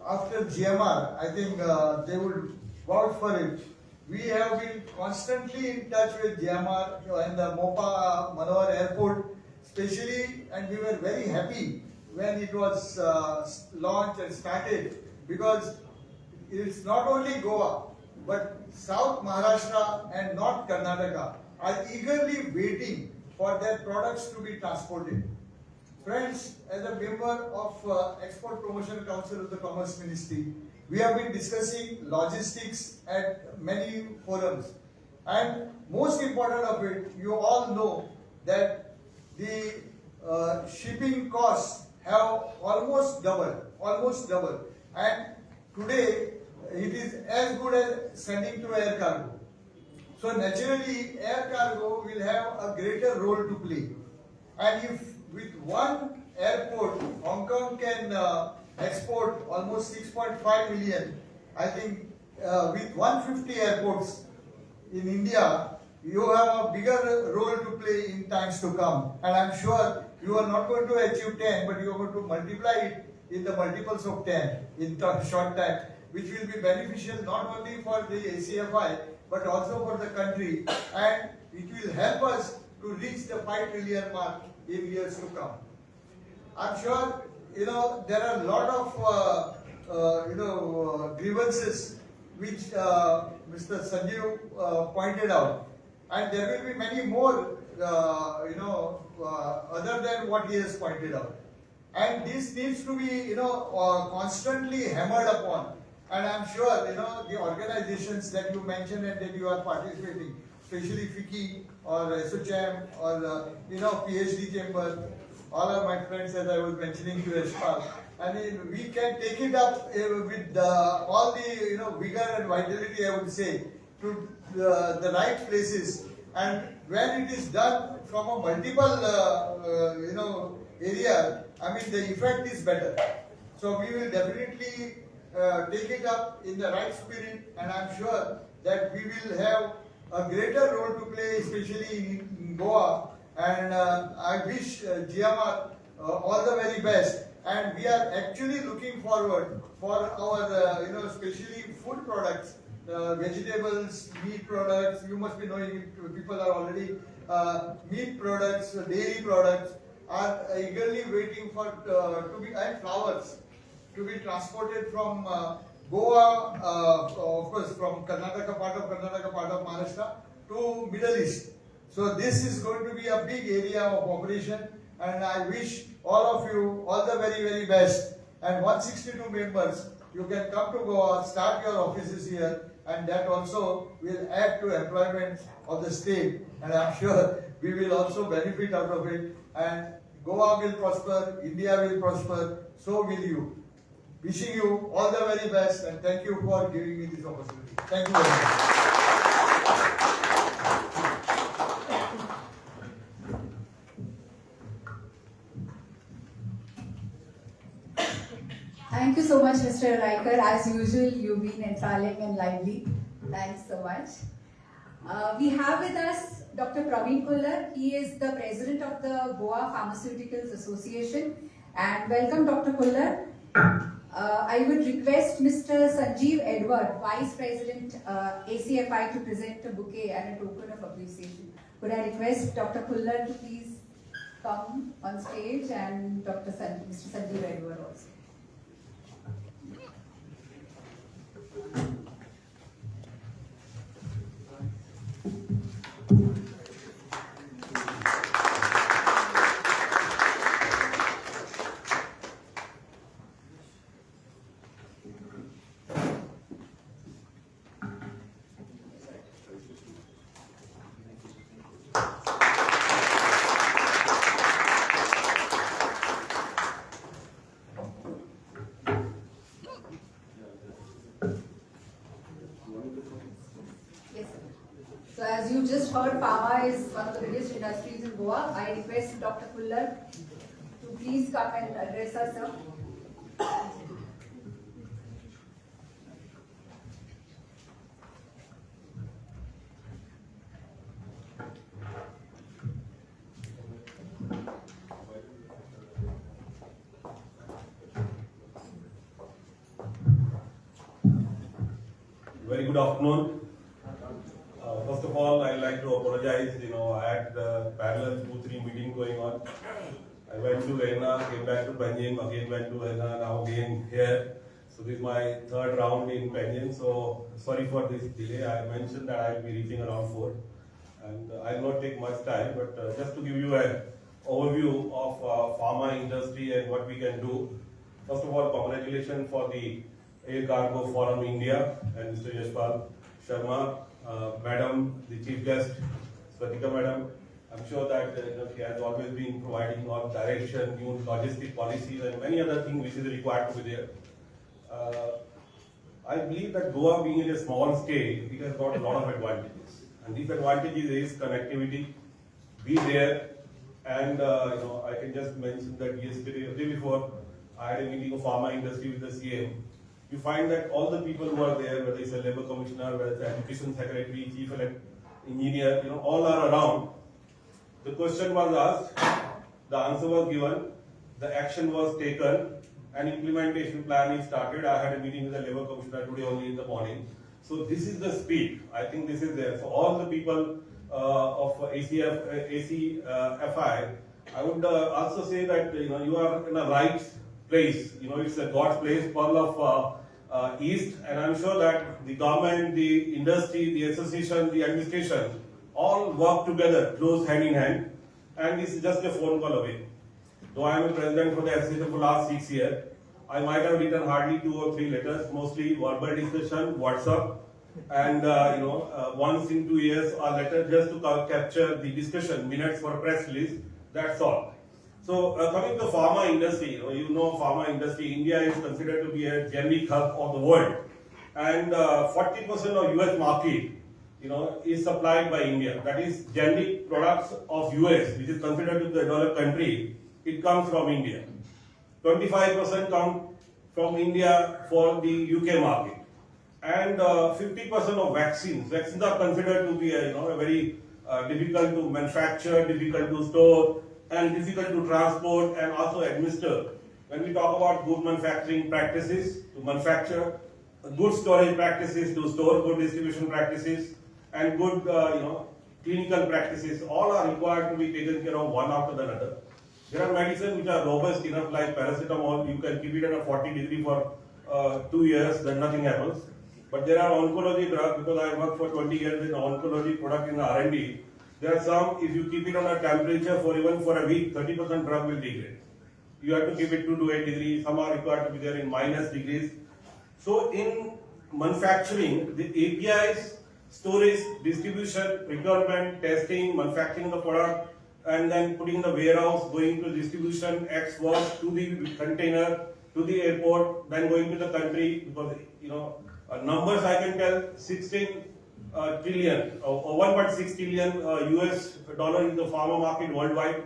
after GMR, I think they would vouch for it. We have been constantly in touch with GMR and the Mopa Manohar Airport, especially, and we were very happy when it was launched and started, because it's not only Goa, but South Maharashtra and North Karnataka are eagerly waiting for their products to be transported. Friends, as a member of Export Promotion Council of the Commerce Ministry, we have been discussing logistics at many forums. And most important of it, you all know that the shipping costs have almost doubled. And today, it is as good as sending to air cargo. So naturally, air cargo will have a greater role to play. And if with one airport, Hong Kong can export almost 6.5 million, I think with 150 airports in India, you have a bigger role to play in times to come. And I'm sure you are not going to achieve 10, but you are going to multiply it in the multiples of 10 in short time, which will be beneficial not only for the ACFI, but also for the country. And it will help us to reach the 5 trillion mark in years to come. I'm sure, there are a lot of, grievances which Mr. Sanjeev pointed out. And there will be many more, other than what he has pointed out. And this needs to be, constantly hammered upon. And I'm sure, the organizations that you mentioned and that you are participating, especially FICCI or SOCHAM or, PhD Chamber, all are my friends, as I was mentioning to Yashpal. I mean, we can take it up with all the, vigor and vitality, I would say, to the right places. And when it is done from a multiple, area, I mean, the effect is better. So we will definitely take it up in the right spirit, and I'm sure that we will have a greater role to play, especially in Goa. And I wish GMR all the very best. And we are actually looking forward for our, especially food products, vegetables, meat products. You must be knowing, people are already meat products, dairy products are eagerly waiting for to be, and flowers to be transported from Goa, of course, from Karnataka, part of Maharashtra to Middle East. So this is going to be a big area of operation, and I wish all of you all the very, very best. And 162 members, you can come to Goa, start your offices here, and that also will add to employment of the state. And I'm sure we will also benefit out of it. And Goa will prosper, India will prosper, so will you. Wishing you all the very best, and thank you for giving me this opportunity. Thank you very much. Thank you so much, Mr. Riker. As usual, you've been enthralling and lively. Thanks so much. We have with us Dr. Praveen Kullar. He is the president of the Goa Pharmaceuticals Association. And welcome, Dr. Kullar. I would request Mr. Sanjeev Edward, Vice President ACFI, to present a bouquet and a token of appreciation. Could I request Dr. Kullar to please come on stage, and Mr. Sanjeev Edward also. So as you just heard, pharma is one of the biggest industries in Goa. I request Dr. Kullar to please come and address us, sir. Very good afternoon. First of all, I'd like to apologize. I had the parallel 2-3 meeting going on. I went to Goan, came back to Panjim, again went to Goan, now again here. So this is my third round in Panjim. So sorry for this delay. I mentioned that I'll be reaching around 4, and I'll not take much time. But just to give you an overview of pharma industry and what we can do. First of all, congratulations for the Air Cargo Forum India and Mr. Yashpal Sharma. Madam, the chief guest, Swatika Madam, I'm sure that she has always been providing all direction, new logistic policies and many other things which is required to be there. I believe that Goa being in a small scale, it has got a lot of advantages. And these advantages is connectivity, be there, and I can just mention that yesterday, the day before, I had a meeting of pharma industry with the CM. You find that all the people who are there, whether it's a labor commissioner, whether it's an education secretary, chief engineer, all are around. The question was asked, the answer was given, the action was taken, and implementation plan is started. I had a meeting with the labor commissioner today only in the morning. So this is the speed. I think this is there. So all the people of ACFI, I would also say that you are in a right place. It's a God's place, pearl of East, and I'm sure that the government, the industry, the association, the administration, all work together, close hand in hand, and it's just a phone call away. Though I am a president for the association for last 6 years, I might have written hardly 2 or 3 letters, mostly verbal discussion, WhatsApp, and once in 2 years a letter just to capture the discussion, minutes for press release. That's all. So coming to the pharma industry, pharma industry, India is considered to be a generic hub of the world, and 40% of US market, is supplied by India. That is generic products of US, which is considered to be a developed country. It comes from India. 25% come from India for the UK market, and 50% of vaccines. Vaccines are considered to be a very difficult to manufacture, difficult to store, and difficult to transport and also administer. When we talk about good manufacturing practices to manufacture, good storage practices to store, good distribution practices, and good clinical practices, all are required to be taken care of one after the other. There are medicines which are robust enough, like paracetamol. You can keep it at a 40 degree for 2 years, then nothing happens. But there are oncology drugs, because I worked for 20 years in oncology product in R&D. There are some, if you keep it on a temperature for even for a week, 30% drug will degrade. You have to keep it 2 to 8 degrees. Some are required to be there in minus degrees. So in manufacturing, the APIs, storage, distribution, procurement, testing, manufacturing the product, and then putting in the warehouse, going to distribution, export to the container, to the airport, then going to the country, because numbers I can tell, 16 trillion or 1.6 trillion US dollar in the pharma market worldwide.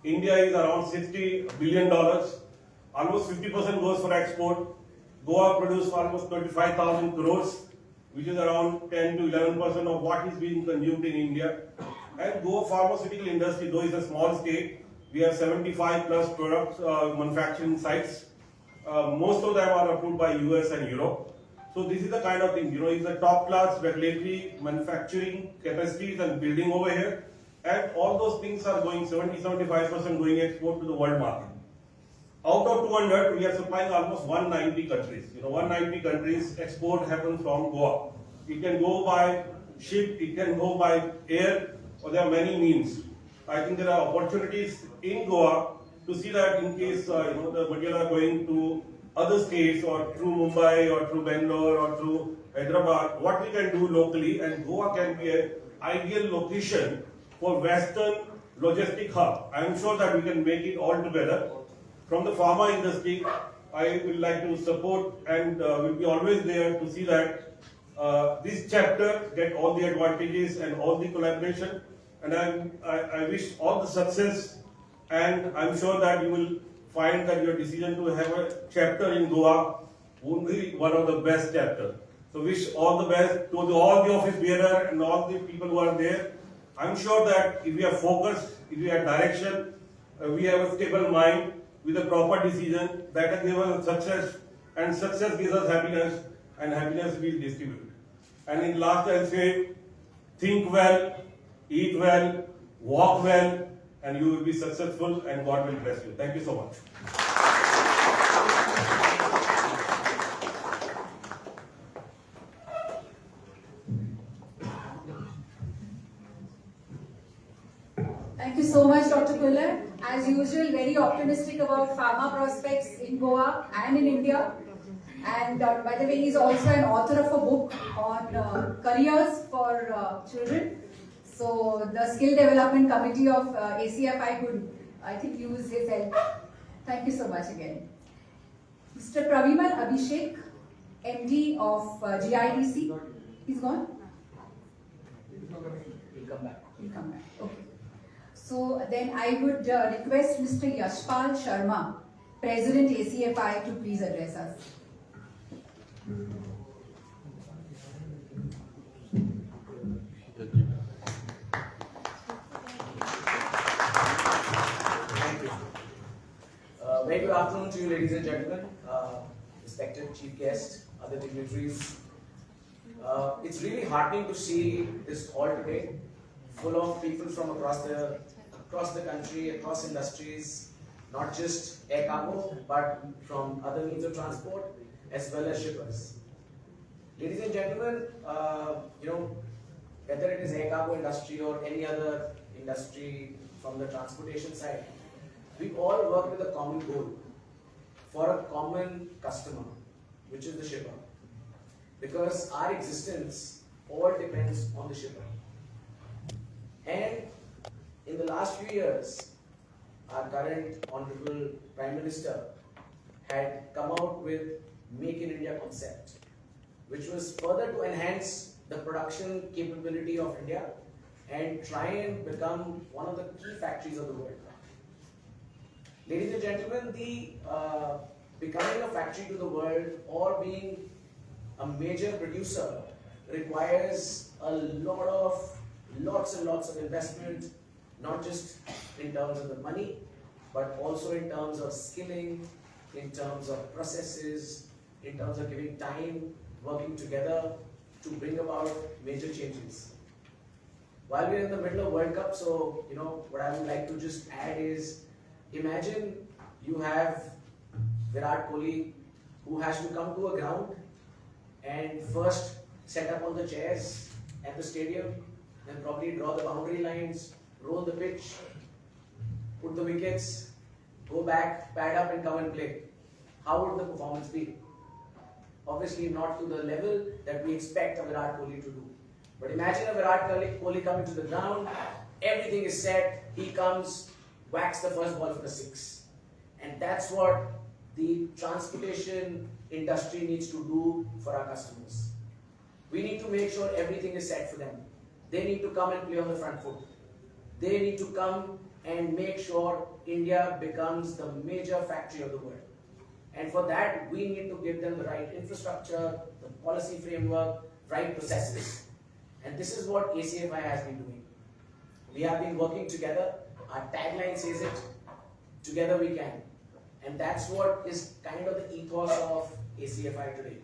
India is around $60 billion. Almost 50% goes for export. Goa produces almost 25,000 crores, which is around 10 to 11% of what is being consumed in India. And Goa pharmaceutical industry, though it's a small state, we have 75 plus products manufacturing sites. most of them are approved by US and Europe. So this is the kind of thing, it's a top class regulatory manufacturing capacities and building over here. And all those things are going 70-75% going export to the world market. Out of 200, we are supplying almost 190 countries. 190 countries export happens from Goa. It can go by ship, it can go by air, or there are many means. I think there are opportunities in Goa to see that in case the material are going to other states or through Mumbai or through Bangalore or through Hyderabad, what we can do locally, and Goa can be an ideal location for Western logistic hub. I am sure that we can make it all together. From the pharma industry, I would like to support and will be always there to see that this chapter get all the advantages and all the collaboration. And I wish all the success, and I'm sure that you will find that your decision to have a chapter in Goa will be one of the best chapters. So wish all the best to all the office bearer and all the people who are there. I'm sure that if we are focused, if we have direction, we have a stable mind with a proper decision, that will give us success, and success gives us happiness, and happiness will distribute. And in last I'll say, think well, eat well, walk well, and you will be successful, and God will bless you. Thank you so much. Thank you so much, Dr. Kullar. As usual, very optimistic about pharma prospects in Goa and in India. And by the way, he's also an author of a book on careers for children. So the Skill Development Committee of ACFI could, I think, use his help. Thank you so much again. Mr. Pravimal Abhishek, MD of GIDC. He's gone? We'll come back. He'll come back. Okay. So then I would request Mr. Yashpal Sharma, President ACFI, to please address us. Very good afternoon to you, ladies and gentlemen, respected chief guests, other dignitaries. It's really heartening to see this hall today, full of people from across the country, across industries, not just air cargo, but from other means of transport, as well as shippers. Ladies and gentlemen, whether it is air cargo industry or any other industry from the transportation side, we all work with a common goal for a common customer, which is the shipper. Because our existence all depends on the shipper. And in the last few years, our current Honorable Prime Minister had come out with Make in India concept, which was further to enhance the production capability of India and try and become one of the key factories of the world. Ladies and gentlemen, the becoming a factory to the world or being a major producer requires lots and lots of investment, not just in terms of the money, but also in terms of skilling, in terms of processes, in terms of giving time, working together to bring about major changes. While we're in the middle of World Cup, so what I would like to just add is, imagine you have Virat Kohli who has to come to a ground and first set up all the chairs at the stadium, then probably draw the boundary lines, roll the pitch, put the wickets, go back, pad up and come and play. How would the performance be? Obviously not to the level that we expect a Virat Kohli to do. But imagine a Virat Kohli coming to the ground, everything is set, he comes, whacks the first ball for the six. And that's what the transportation industry needs to do for our customers. We need to make sure everything is set for them. They need to come and play on the front foot. They need to come and make sure India becomes the major factory of the world. And for that, we need to give them the right infrastructure, the policy framework, right processes. And this is what ACFI has been doing. We have been working together. Our tagline says it, together we can. And that's what is kind of the ethos of ACFI today.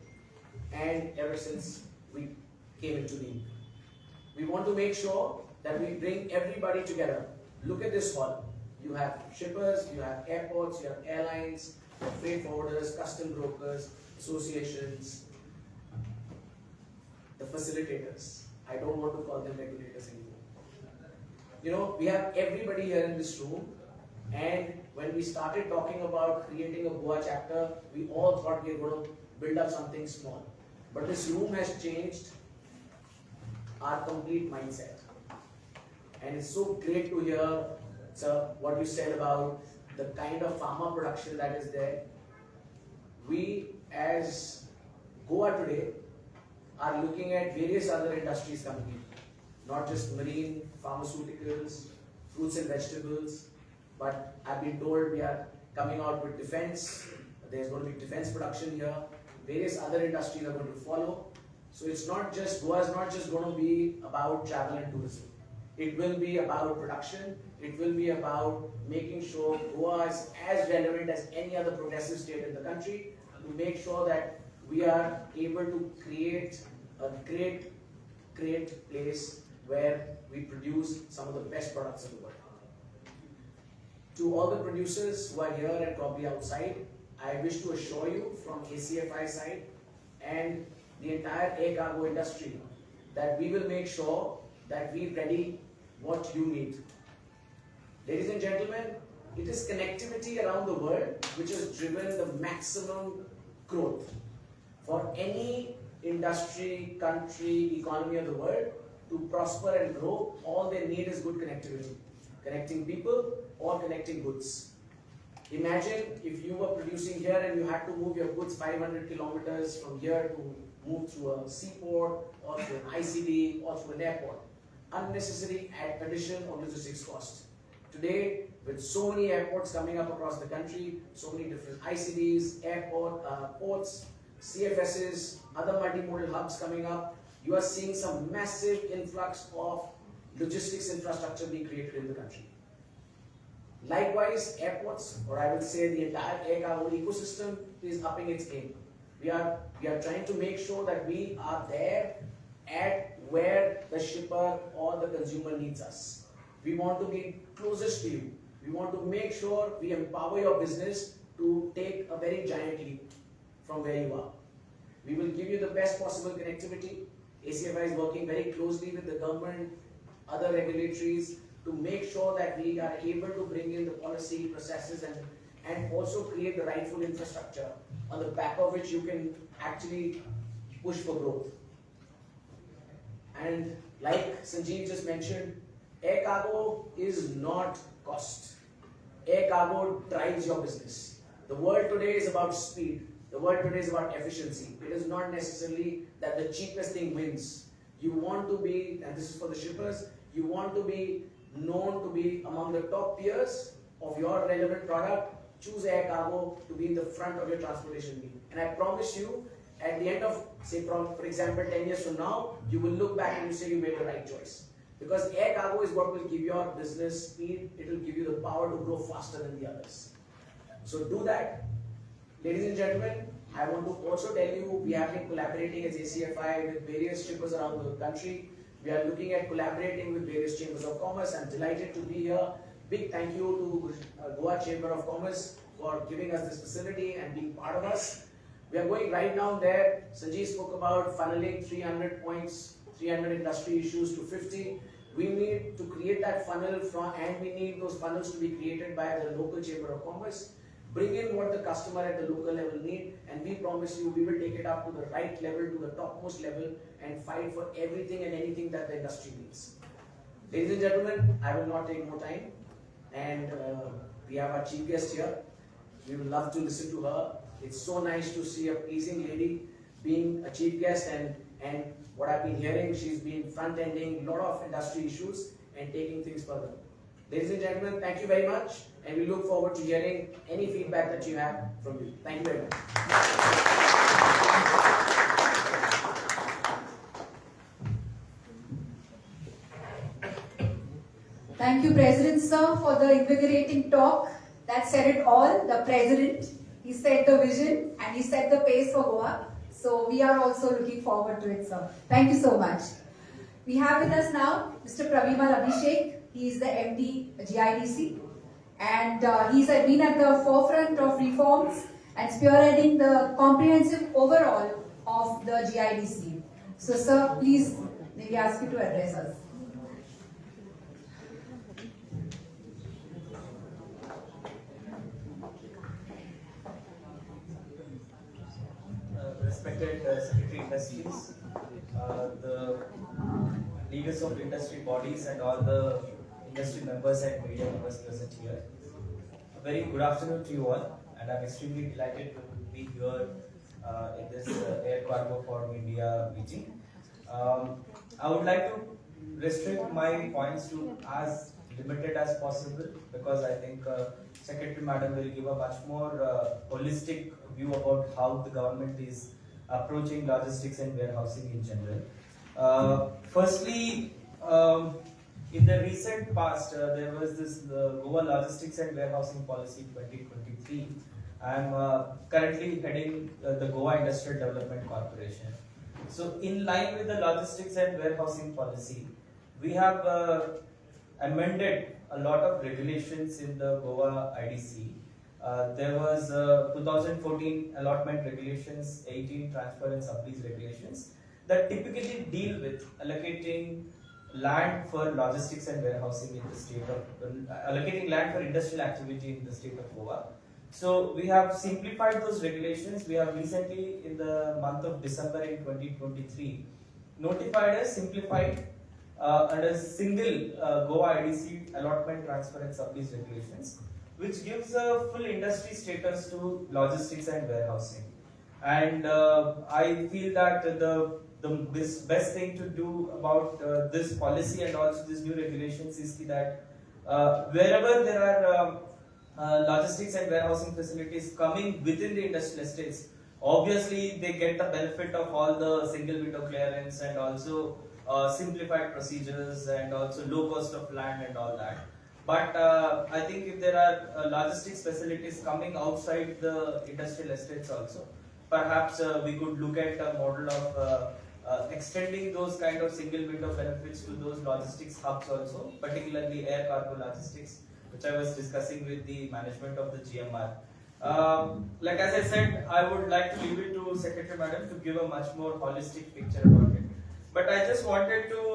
And ever since we came into being, we want to make sure that we bring everybody together. Look at this hall. You have shippers, you have airports, you have airlines, you have freight forwarders, custom brokers, associations, the facilitators. I don't want to call them regulators anymore. You know, we have everybody here in this room, and when we started talking about creating a Goa chapter, we all thought we were going to build up something small. But this room has changed our complete mindset. And it's so great to hear, sir, what you said about the kind of pharma production that is there. We, as Goa today, are looking at various other industries coming in. Not just marine, pharmaceuticals, fruits and vegetables, but I've been told we are coming out with defense. There's going to be defense production here. Various other industries are going to follow. So it's not just, Goa is not just going to be about travel and tourism. It will be about production. It will be about making sure Goa is as relevant as any other progressive state in the country, to make sure that we are able to create a great place where we produce some of the best products in the world. To all the producers who are here and probably outside, I wish to assure you from ACFI side and the entire air cargo industry that we will make sure that we ready what you need. Ladies and gentlemen, it is connectivity around the world which has driven the maximum growth. For any industry, country, economy of the world to prosper and grow, all they need is good connectivity. Connecting people or connecting goods. Imagine if you were producing here and you had to move your goods 500 kilometers from here to move through a seaport or through an ICD or through an airport. Unnecessary addition of logistics cost. Today, with so many airports coming up across the country, so many different ICDs, ports, CFSs, other multimodal hubs coming up, you are seeing some massive influx of logistics infrastructure being created in the country. Likewise, airports, or I will say the entire air cargo ecosystem, is upping its game. We are trying to make sure that we are there at where the shipper or the consumer needs us. We want to be closest to you. We want to make sure we empower your business to take a very giant leap from where you are. We will give you the best possible connectivity. ACFI is working very closely with the government, other regulatories, to make sure that we are able to bring in the policy processes and also create the rightful infrastructure on the back of which you can actually push for growth. And like Sanjeev just mentioned, air cargo is not cost. Air cargo drives your business. The world today is about speed. The world today is about efficiency. It is not necessarily that the cheapest thing wins. You want to be, and this is for the shippers, you want to be known to be among the top peers of your relevant product. Choose air cargo to be in the front of your transportation need. And I promise you, at the end of, say, for example, 10 years from now, you will look back and you say you made the right choice. Because air cargo is what will give your business speed. It will give you the power to grow faster than the others. So do that. Ladies and gentlemen, I want to also tell you, we have been collaborating as ACFI with various shippers around the country. We are looking at collaborating with various chambers of commerce. I'm delighted to be here. Big thank you to Goa Chamber of Commerce for giving us this facility and being part of us. We are going right now there. Sanjeev spoke about funneling 300 points, 300 industry issues to 50. We need to create that funnel and we need those funnels to be created by the local Chamber of Commerce. Bring in what the customer at the local level need, and we promise you we will take it up to the right level, to the topmost level, and fight for everything and anything that the industry needs. Ladies and gentlemen, I will not take more time, and we have our chief guest here. We would love to listen to her. It's so nice to see a pleasing lady being a chief guest, and what I've been hearing, she's been front-ending a lot of industry issues and taking things further. Ladies and gentlemen, thank you very much, and we look forward to hearing any feedback that you have from you. Thank you very much. Thank you, President Sir, for the invigorating talk that said it all, the president. He set the vision and he set the pace for Goa. So we are also looking forward to it, sir. Thank you so much. We have with us now Mr. Pravimal Abhishek. He is the MD GIDC, and he's been at the forefront of reforms and spearheading the comprehensive overall of the GIDC. So, sir, please, may we ask you to address us. Respected Secretary Industries, the leaders of industry bodies and all the industry members and media members present here. A very good afternoon to you all, and I'm extremely delighted to be here in this Air Cargo Forum India meeting. I would like to restrict my points to as limited as possible, because I think Secretary Madam will give a much more holistic view about how the government is approaching logistics and warehousing in general. Firstly, in the recent past, there was this Goa Logistics and Warehousing Policy 2023. I'm currently heading the Goa Industrial Development Corporation. So, in line with the logistics and warehousing policy, we have amended a lot of regulations in the Goa IDC. There was 2014 allotment regulations, 18 transfer and sublease regulations that typically deal with allocating land for logistics and warehousing in the state of allocating land for industrial activity in the state of Goa. So we have simplified those regulations. We have recently, in the month of December in 2023, notified a simplified and a single Goa IDC allotment, transfer and sublease regulations, which gives a full industry status to logistics and warehousing. And I feel that the best thing to do about this policy and also these new regulations is that wherever there are logistics and warehousing facilities coming within the industrial estates, obviously they get the benefit of all the single window clearance and also simplified procedures and also low cost of land and all that. But I think if there are logistics facilities coming outside the industrial estates also, perhaps we could look at a model of extending those kind of single window benefits to those logistics hubs also, particularly air cargo logistics, which I was discussing with the management of the GMR. Like as I said, I would like to leave it to Secretary Madam to give a much more holistic picture about it. But I just wanted to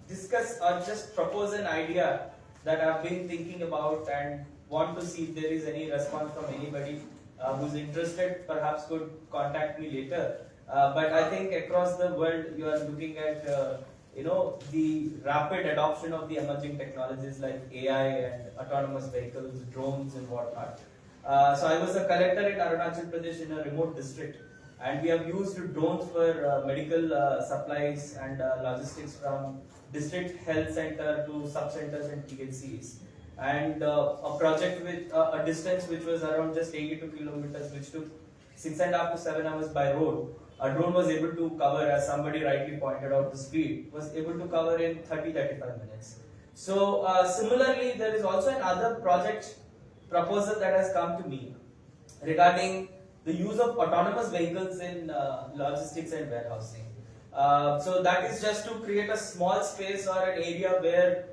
discuss or just propose an idea that I've been thinking about and want to see if there is any response from anybody who's interested. Perhaps could contact me later. But I think across the world you are looking at the rapid adoption of the emerging technologies like AI and autonomous vehicles, drones and whatnot. So I was a collector in Arunachal Pradesh in a remote district, and we have used drones for medical supplies and logistics from district health center to sub-centers and TLCs. And a project with a distance which was around just 82 kilometers, which took 6.5 to 7 hours by road, a drone was able to cover, as somebody rightly pointed out, the speed, was able to cover in 30-35 minutes. So similarly, there is also another project proposal that has come to me regarding the use of autonomous vehicles in logistics and warehousing. So that is just to create a small space or an area where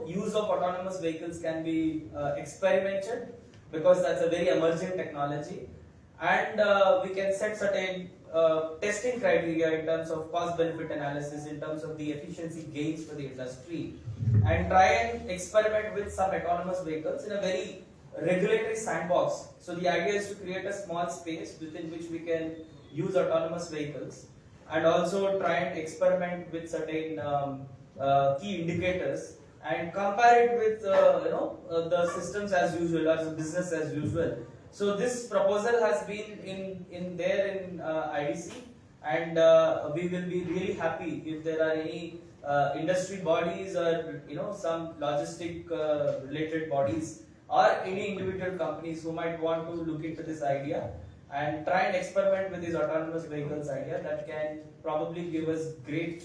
use of autonomous vehicles can be experimented, because that's a very emerging technology, and we can set certain testing criteria in terms of cost benefit analysis, in terms of the efficiency gains for the industry, and try and experiment with some autonomous vehicles in a very regulatory sandbox. So the idea is to create a small space within which we can use autonomous vehicles and also try and experiment with certain key indicators and compare it with the systems as usual or the business as usual. So this proposal has been in IDC, and we will be really happy if there are any industry bodies or some logistic related bodies or any individual companies who might want to look into this idea and try and experiment with this autonomous vehicles idea that can probably give us great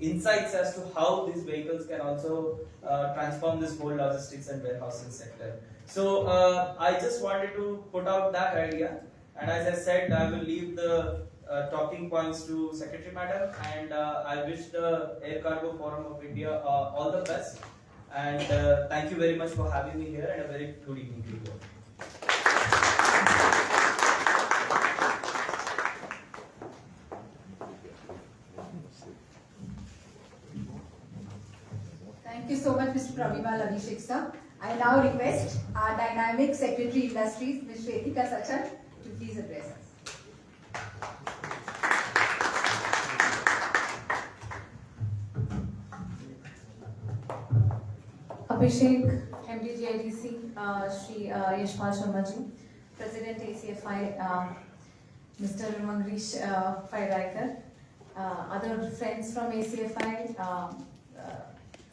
insights as to how these vehicles can also transform this whole logistics and warehousing sector. So I just wanted to put out that idea, and as I said, I will leave the talking points to Secretary Madam, and I wish the Air Cargo Forum of India all the best, and thank you very much for having me here, and a very good evening to you all. Thank you so much, Mr. Pravimal Abhishek sir. I now request our dynamic Secretary Industries, Ms. Shwetika Sachan, to please address us. Abhishek, MD GIDC, Shri Yashpal Sharma ji, President ACFI, Mr. Mangrish Fairaikar, other friends from ACFI,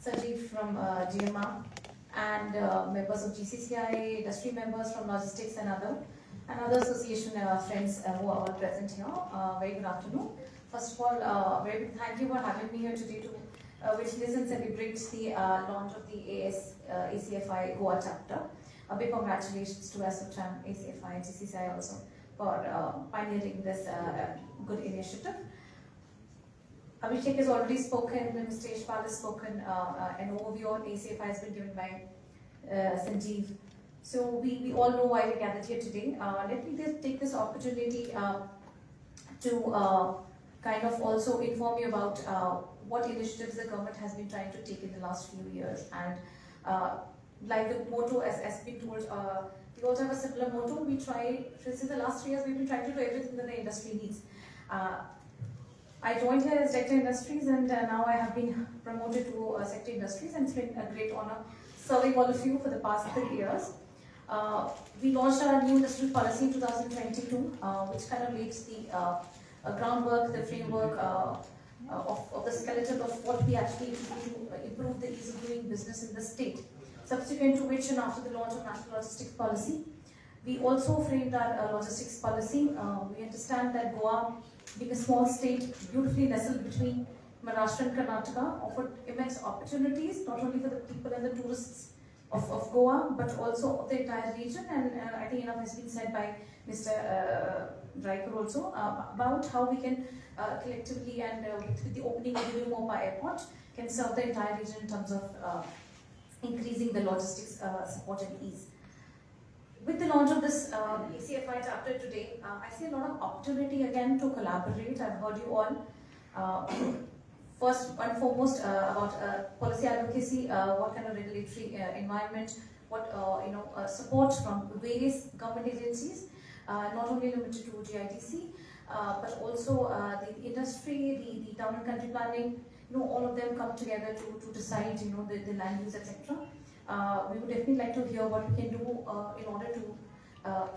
Sanjeev from GMR, and members of GCCI, industry members from logistics and other association friends who are all present here. Very good afternoon. First of all, very big thank you for having me here today to witness and celebrate the launch of the ACFI Goa chapter. A big congratulations to ASOCHAM, ACFI, and GCCI also for pioneering this good initiative. Abhishek has already spoken, Mr. Yashpal has spoken, an overview on ACFI has been given by Sanjeev. So we all know why we gathered here today. Let me just take this opportunity to kind of also inform you about what initiatives the government has been trying to take in the last few years. And like the motto, as been told, we also have a similar motto. We try, since the last 3 years, we've been trying to do everything that the industry needs. I joined here as Director Industries, and now I have been promoted to Secretary Industries, and it's been a great honor serving all of you for the past 3 years. We launched our new industrial policy in 2022, which kind of lays the groundwork, the framework of the skeleton of what we actually need to do to improve the ease of doing business in the state. Subsequent to which, and after the launch of National Logistics Policy, we also framed our logistics policy. We understand that Goa, being a small state, beautifully nestled between Maharashtra and Karnataka, offered immense opportunities, not only for the people and the tourists of Goa, but also of the entire region. And I think enough has been said by Mr. Riker also about how we can collectively and with the opening of the new Mopa airport can serve the entire region in terms of increasing the logistics support and ease. With the launch of this ACFI chapter today, I see a lot of opportunity again to collaborate. I've heard you all. First and foremost about policy advocacy, what kind of regulatory environment, what support from various government agencies, not only limited to GIDC, but also the industry, the town and country planning. All of them come together to decide, the land use, etc. We would definitely like to hear what we can do in order to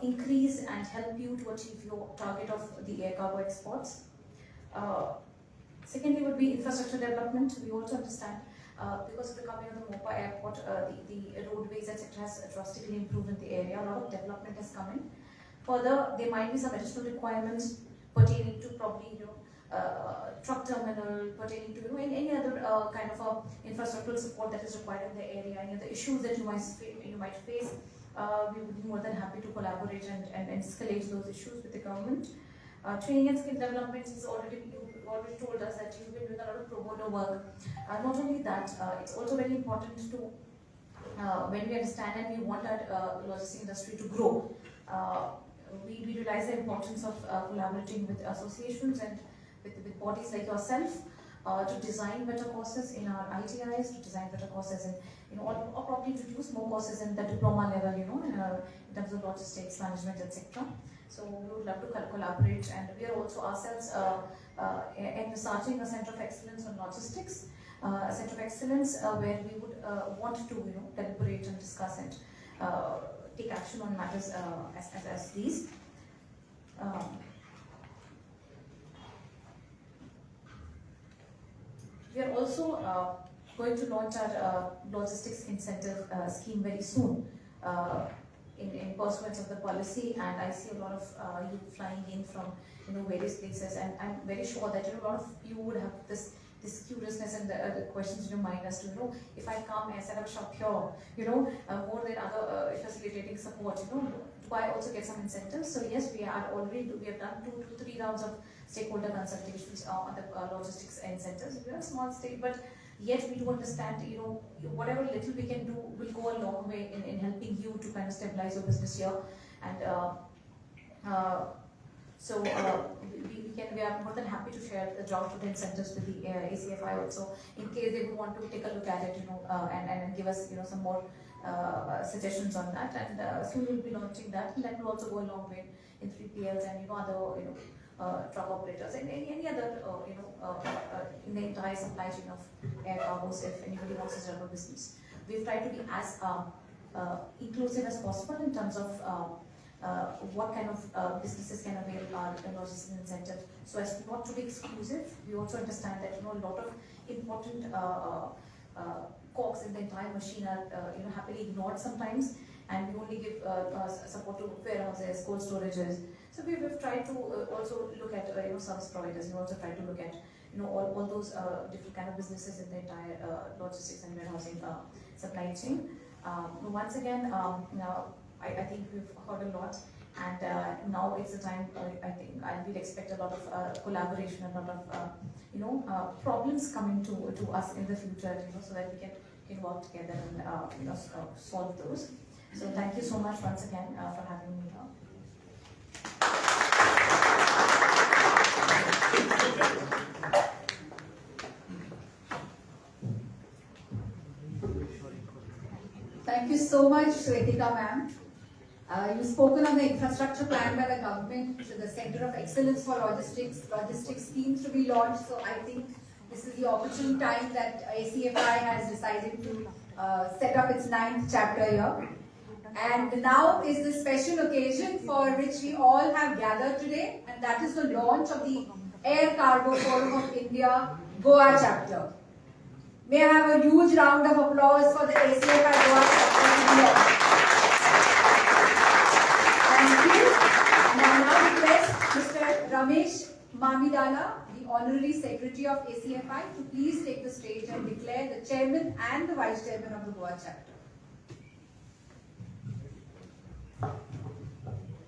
increase and help you to achieve your target of the air cargo exports. Secondly would be infrastructure development. We also understand because of the coming of the Mopa airport, the roadways, etc. has drastically improved in the area. A lot of development has come in. Further, there might be some additional requirements pertaining to probably, truck terminal, pertaining to any other kind of infrastructural support that is required in the area, any other issues that you might face. We would be more than happy to collaborate and escalate those issues with the government. Training and skill development is already, you already told us that you've been doing a lot of pro bono work. Not only that, it's also very important to, when we understand and we want our logistics industry to grow, we realize the importance of collaborating with associations and with bodies like yourself to design better courses in our ITIs, to design better courses in, or probably introduce more courses in the diploma level, in terms of logistics, management, etc. So we would love to collaborate, and we are also ourselves envisaging a center of excellence on logistics, a center of excellence where we would want to deliberate and discuss and take action on matters as these. We are also going to launch our logistics incentive scheme very soon in pursuance of the policy, and I see a lot of you flying in from various places, and I'm very sure that a lot of you would have this curiousness business and the questions in your mind as to, if I come and set up a shop here, more than other facilitating support, do I also get some incentives? So yes, we have done 2 to 3 rounds of stakeholder consultations on the logistics incentives. We are a small state, but yet we do understand, whatever little we can do will go a long way in helping you to kind of stabilize your business here. And so we are more than happy to share the draft of the incentives with the ACFI also, in case they would want to take a look at it, and give us, some more suggestions on that. And soon we'll be launching that, and that will also go a long way in 3PLs and other truck operators and any other in the entire supply chain of air cargos. If anybody wants to start a business, we've tried to be as inclusive as possible in terms of what kind of businesses can avail our logistics incentives, so as not to be exclusive. We also understand that a lot of important cogs in the entire machine are happily ignored sometimes, and we only give support to warehouses, cold storages. So we've tried to also look at service providers. We also try to look at all those different kind of businesses in the entire logistics and warehousing supply chain. Once again, I think we've heard a lot, and now it's the time. I think we'll expect a lot of collaboration, a lot of problems coming to us in the future, so that we can work together and solve those. So thank you so much once again for having me here. Thank you so much, Shwetika ma'am. You've spoken on the infrastructure plan by the government, the Center of Excellence for logistics schemes to be launched. So I think this is the opportune time that ACFI has decided to set up its 9th chapter here. And now is the special occasion for which we all have gathered today, and that is the launch of the Air Cargo Forum of India Goa chapter. May I have a huge round of applause for the ACFI Goa chapter. Thank you. And I now request Mr. Ramesh Mamidala, the Honorary Secretary of ACFI, to please take the stage and declare the Chairman and the Vice Chairman of the Goa chapter.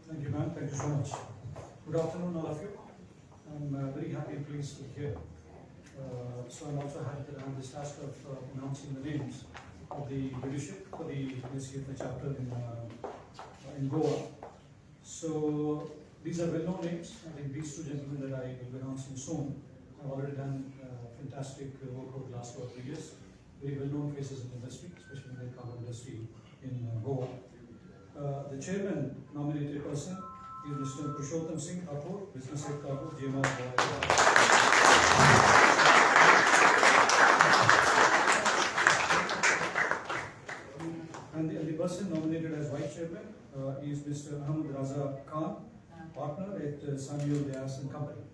Thank you, ma'am. Thank you so much. Good afternoon, all of you. I'm very happy and pleased to be here. So I'm also happy that I have this task of announcing the names of the leadership for the ACFI chapter in Goa. So these are well-known names. I think these two gentlemen that I will be announcing soon have already done fantastic work over the last 2 or 3 years. Very well-known faces in the industry, especially in the cargo industry in Goa. The chairman nominated person is Mr. Purushottam Singh Kapoor, Business Head Cargo, GMR And the person nominated as vice chairman is Mr. Ahmed Raza Khan, partner at Samuel Dias and Company.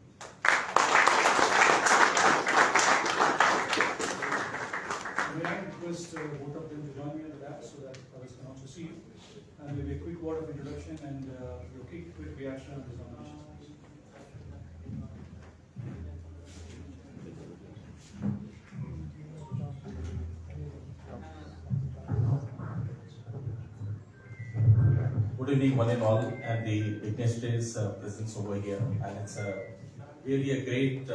May I request both of them to join me at the back so that others can also see you. And maybe a quick word of introduction and your quick reaction on these nominations. Good evening, one and all, and the dignitaries' presence over here. And it's really a great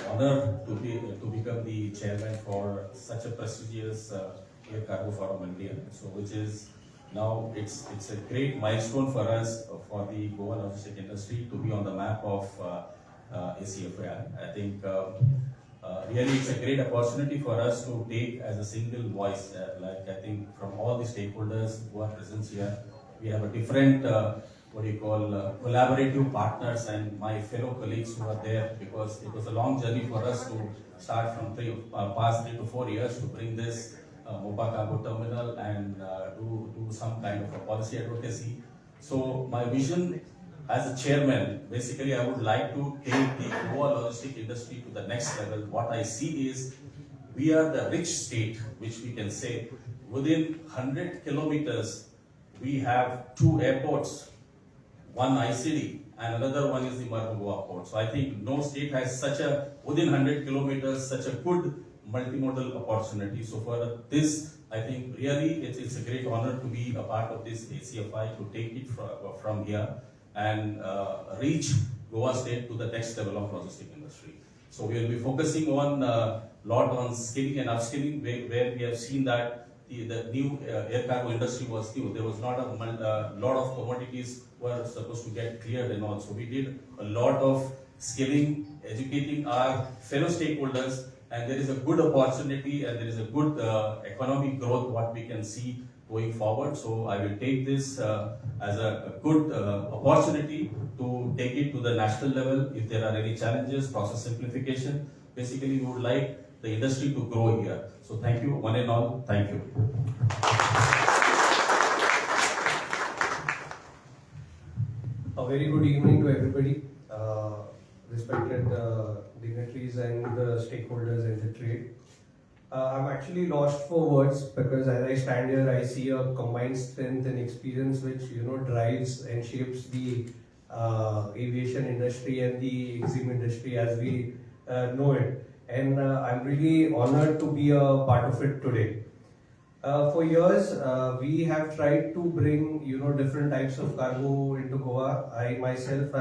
honor to become the chairman for such a prestigious Air Cargo Forum India. So, which is now it's a great milestone for us for the Goa logistic industry to be on the map of ACFI. I think really it's a great opportunity for us to take as a single voice. Like I think from all the stakeholders who are present here, we have a different collaborative partners and my fellow colleagues who are there, because it was a long journey for us to start from past 3 to 4 years to bring this Mopa Cargo Terminal and do some kind of a policy advocacy. So my vision as a chairman, basically I would like to take the Goa logistic industry to the next level. What I see is we are the rich state, which we can say within 100 kilometers we have 2 airports, 1 ICD and another one is the Goa port. So I think no state has such a, within 100 kilometers, such a good multimodal opportunity. So for this, I think really it's a great honor to be a part of this ACFI, to take it from here and reach Goa state to the next level of logistic industry. So we will be focusing on lot on skilling and upskilling, where we have seen that the new air cargo industry was new. There was not a lot of commodities were supposed to get cleared and all. So we did a lot of skilling, educating our fellow stakeholders, and there is a good opportunity and there is a good economic growth what we can see going forward. So I will take this as a good opportunity to take it to the national level. If there are any challenges, process simplification, basically we would like the industry to grow here. So thank you, one and all, thank you. A very good evening to everybody, respected dignitaries and the stakeholders in the trade. I'm actually lost for words because as I stand here, I see a combined strength and experience which drives and shapes the aviation industry and the exim industry as we know it. And I'm really honored to be a part of it today. For years, we have tried to bring different types of cargo into Goa. I myself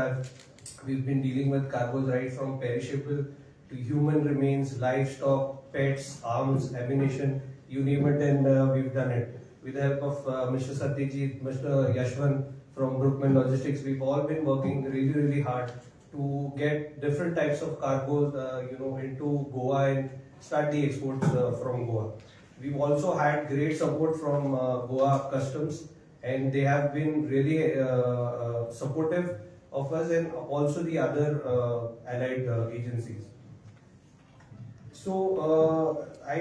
we've been dealing with cargoes right from perishable to human remains, livestock, pets, arms, ammunition, you name it, and we've done it. With the help of Mr. Satyajit, Mr. Yashwan from Brookman Logistics, we've all been working really, really hard to get different types of cargoes, into Goa and start the exports from Goa. We've also had great support from Goa Customs, and they have been really supportive of us and also the other allied agencies. So I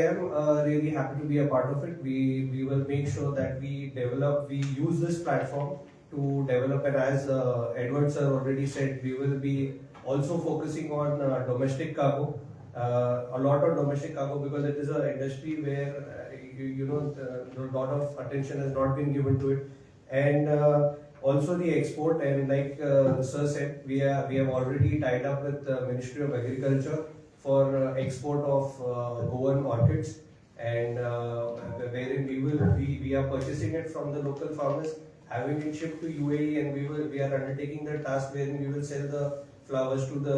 am really happy to be a part of it. We will make sure that we use this platform to develop, and as Edward sir already said, we will be also focusing on domestic cargo, a lot of domestic cargo, because it is an industry where a lot of attention has not been given to it, and also the export. And like sir said, we have already tied up with the Ministry of Agriculture for export of Goan orchids, and wherein we are purchasing it from the local farmers, having it shipped to UAE, and we are undertaking the task wherein we will sell the flowers to the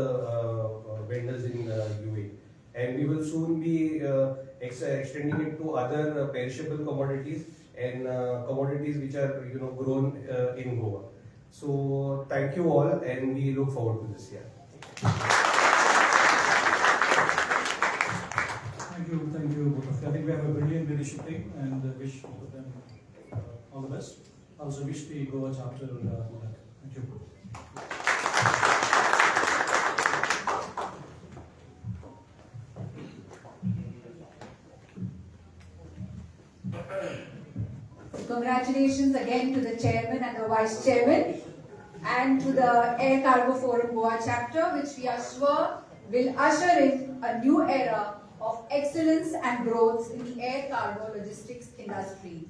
vendors in UAE, and we will soon be extending it to other perishable commodities and commodities which are grown in Goa. So thank you all, and we look forward to this year. Thank you both of you. I think we have a brilliant leadership team, and wish both of them all the best. Also wish the Goa chapter good luck. Thank you. Congratulations again to the chairman and the vice chairman, and to the Air Cargo Forum Goa chapter, which we are sure will usher in a new era of excellence and growth in the air cargo logistics industry.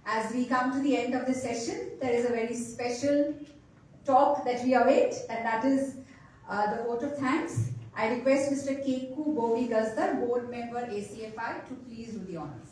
As we come to the end of this session, there is a very special talk that we await, and that is the vote of thanks. I request Mr. Keku Bovi Gazdar, board member ACFI, to please do the honors.